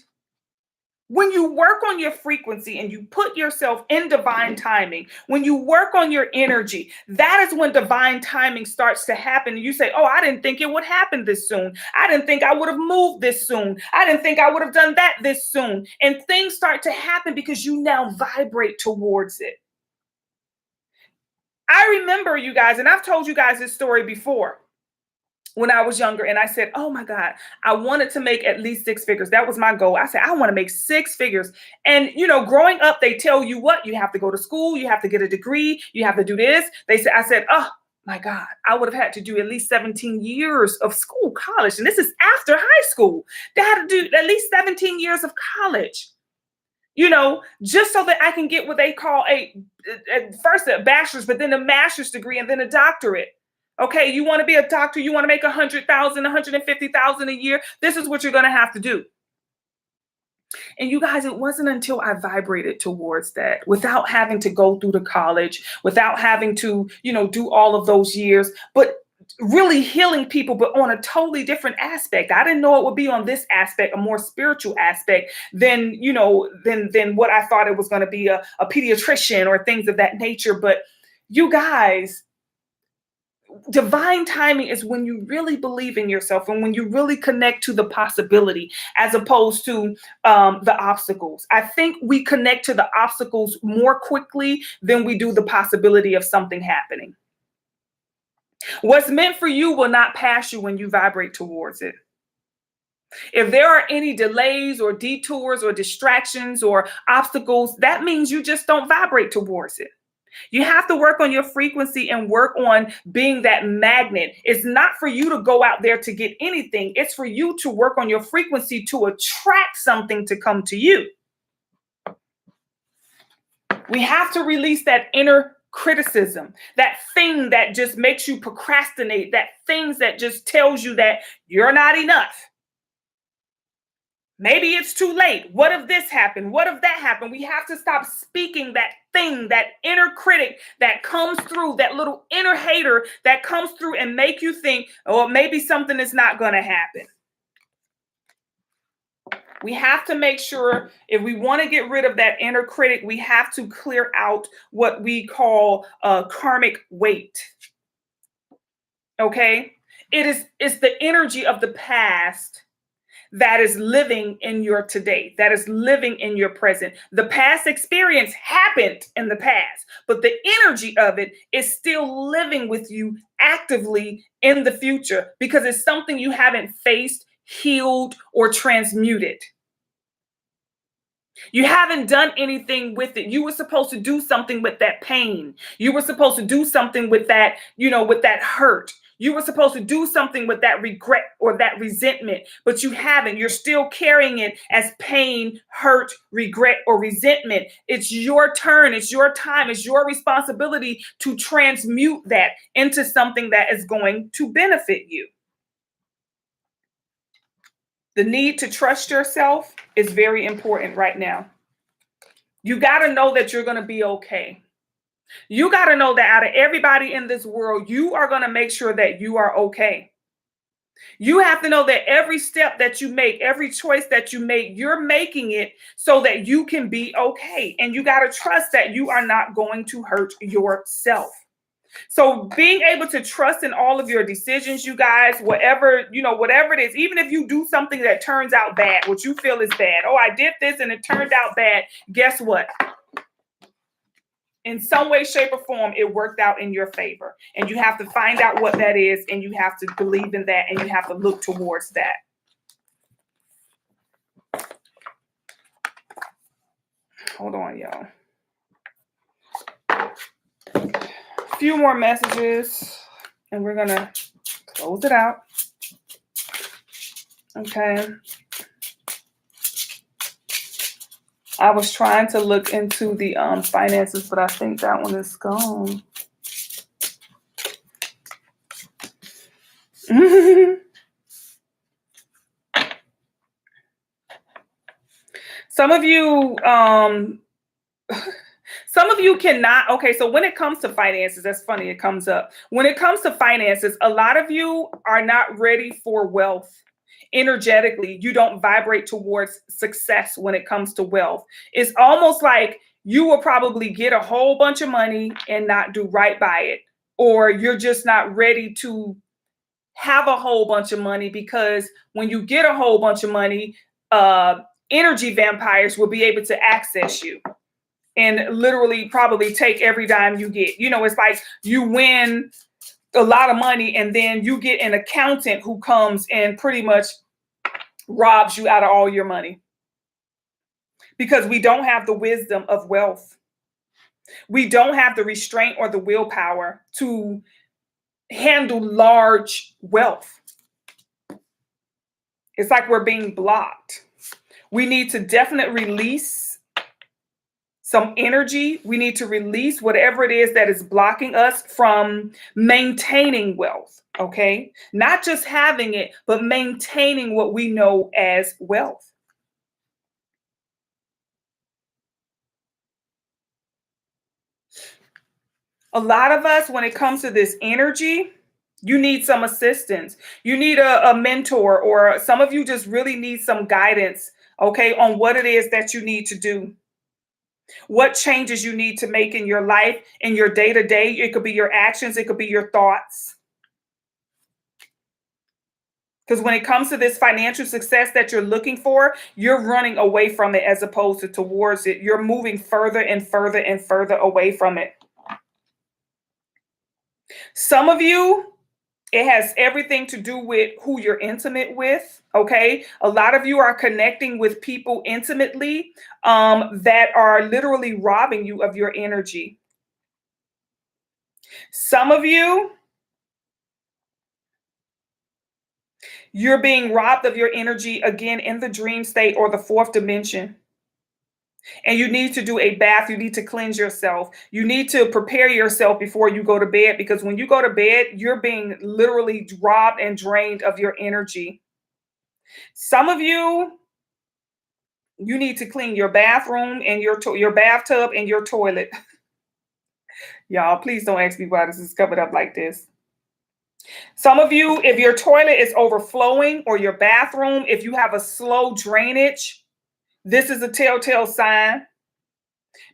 when you work on your frequency and you put yourself in divine timing, when you work on your energy, that is when divine timing starts to happen. And you say, oh, I didn't think it would happen this soon. I didn't think I would have moved this soon. I didn't think I would have done that this soon. And things start to happen because you now vibrate towards it. I remember, you guys, and I've told you guys this story before. When I was younger and I said, oh my God, I wanted to make at least 6 figures. That was my goal. I said, I want to make 6 figures. And, growing up, they tell you what, you have to go to school, you have to get a degree, you have to do this. I said, oh my God, I would have had to do at least 17 years of school, college. And this is after high school. They had to do at least 17 years of college, just so that I can get what they call first a bachelor's, but then a master's degree and then a doctorate. Okay, you want to be a doctor, you want to make 100,000, 150,000 a year. This is what you're going to have to do. And you guys, it wasn't until I vibrated towards that without having to go through the college, without having to, do all of those years, but really healing people, but on a totally different aspect. I didn't know it would be on this aspect, a more spiritual aspect than what I thought it was going to be a pediatrician or things of that nature. But you guys, divine timing is when you really believe in yourself and when you really connect to the possibility as opposed to the obstacles. I think we connect to the obstacles more quickly than we do the possibility of something happening. What's meant for you will not pass you when you vibrate towards it. If there are any delays or detours or distractions or obstacles, that means you just don't vibrate towards it. You have to work on your frequency and work on being that magnet. It's not for you to go out there to get anything. It's for you to work on your frequency to attract something to come to you. We have to release that inner criticism, that thing that just makes you procrastinate, that things that just tells you that you're not enough. Maybe it's too late. What if this happened? What if that happened? We have to stop speaking that thing, that inner critic that comes through, that little inner hater that comes through and make you think, oh, maybe something is not going to happen. We have to make sure if we want to get rid of that inner critic, we have to clear out what we call karmic weight. Okay? It's the energy of the past that is living in your today, that is living in your present. The past experience happened in the past, but the energy of it is still living with you actively in the future because it's something you haven't faced, healed, or transmuted. You haven't done anything with it. You were supposed to do something with that pain. You were supposed to do something with that, with that hurt. You were supposed to do something with that regret or that resentment, but you haven't. You're still carrying it as pain, hurt, regret, or resentment. It's your turn. It's your time. It's your responsibility to transmute that into something that is going to benefit you. The need to trust yourself is very important right now. You got to know that you're going to be okay. You got to know that out of everybody in this world, you are going to make sure that you are okay. You have to know that every step that you make, every choice that you make, you're making it so that you can be okay. And you got to trust that you are not going to hurt yourself. So being able to trust in all of your decisions, you guys, whatever it is, even if you do something that turns out bad, what you feel is bad. Oh, I did this and it turned out bad. Guess what? In some way, shape, or form, it worked out in your favor. And you have to find out what that is, and you have to believe in that, and you have to look towards that. Hold on, y'all. A few more messages, and we're gonna close it out. Okay. I was trying to look into the finances, but I think that one is gone. Some of you cannot. Okay, so when it comes to finances, that's funny, it comes up. When it comes to finances, a lot of you are not ready for wealth. Energetically, you don't vibrate towards success when it comes to wealth. It's almost like you will probably get a whole bunch of money and not do right by it, or you're just not ready to have a whole bunch of money, because when you get a whole bunch of money, energy vampires will be able to access you and literally probably take every dime you get. You know, it's like you win a lot of money and then you get an accountant who comes and pretty much robs you out of all your money, because we don't have the wisdom of wealth. We don't have the restraint or the willpower to handle large wealth. It's like we're being blocked. We need to definitely release some energy. We need to release whatever it is that is blocking us from maintaining wealth, okay? Not just having it, but maintaining what we know as wealth. A lot of us, when it comes to this energy, you need some assistance. You need a mentor, or some of you just really need some guidance, okay, on what it is that you need to do. What changes you need to make in your life, in your day-to-day. It could be your actions, it could be your thoughts. Because when it comes to this financial success that you're looking for, you're running away from it as opposed to towards it. You're moving further and further and further away from it. Some of you, it has everything to do with who you're intimate with, okay? A lot of you are connecting with people intimately that are literally robbing you of your energy. Some of you, you're being robbed of your energy again in the dream state or the fourth dimension. And you need to do a bath. You need to cleanse yourself. You need to prepare yourself before you go to bed, because when you go to bed, you're being literally robbed and drained of your energy. Some of you, you need to clean your bathroom and your bathtub and your toilet. Y'all, please don't ask me why this is coming up like this. Some of you, if your toilet is overflowing, or your bathroom, if you have a slow drainage, this is a telltale sign.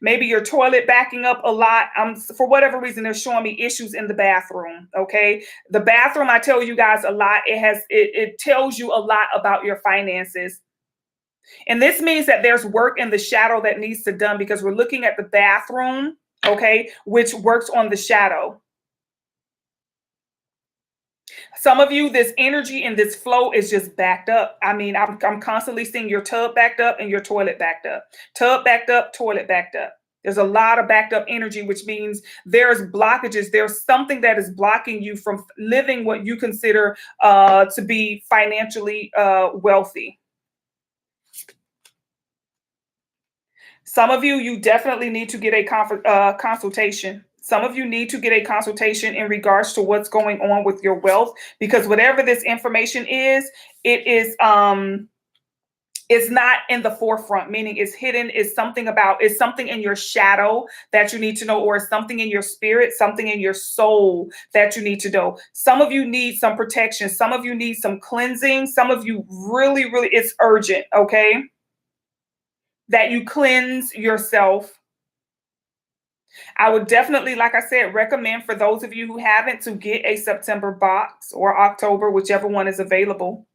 Maybe your toilet backing up a lot. For whatever reason, they're showing me issues in the bathroom. Okay. The bathroom, I tell you guys a lot. It tells you a lot about your finances. And this means that there's work in the shadow that needs to be done, because we're looking at the bathroom, okay, which works on the shadow. Some of you, this energy and this flow is just backed up. I mean, I'm constantly seeing your tub backed up and your toilet backed up. Tub backed up, toilet backed up. There's a lot of backed up energy, which means there's blockages. There's something that is blocking you from living what you consider to be financially wealthy. Some of you, you definitely need to get a consultation. Some of you need to get a consultation in regards to what's going on with your wealth, because whatever this information is, it's not in the forefront, meaning it's hidden. It's something in your shadow that you need to know, or something in your spirit, something in your soul that you need to know. Some of you need some protection. Some of you need some cleansing. Some of you really, it's urgent, okay? That you cleanse yourself. I would definitely, like I said, recommend for those of you who haven't, to get a September box, or October, whichever one is available.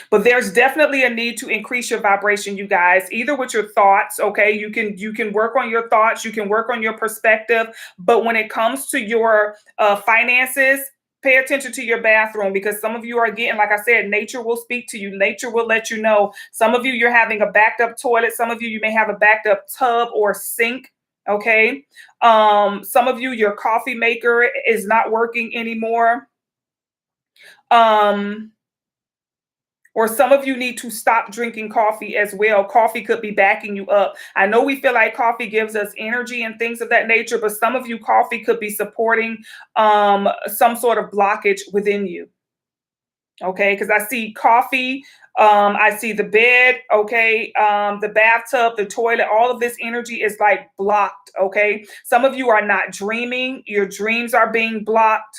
But there's definitely a need to increase your vibration, you guys, either with your thoughts, okay? You can work on your thoughts, you can work on your perspective, but when it comes to your finances, Pay attention to your bathroom, because some of you are getting, like I said, nature will speak to you. Nature will let you know. Some of you, you're having a backed up toilet. Some of you, you may have a backed up tub or sink. Okay. Some of you, your coffee maker is not working anymore. Or some of you need to stop drinking coffee as well. Coffee could be backing you up. I know we feel like coffee gives us energy and things of that nature, but some of you, coffee could be supporting some sort of blockage within you. Okay, because I see coffee, I see the bed, okay, the bathtub, the toilet, all of this energy is like blocked. Okay, some of you are not dreaming, your dreams are being blocked.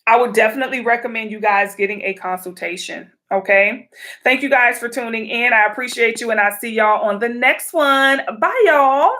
I would definitely recommend you guys getting a consultation. Okay. Thank you guys for tuning in. I appreciate you, and I see y'all on the next one. Bye, y'all.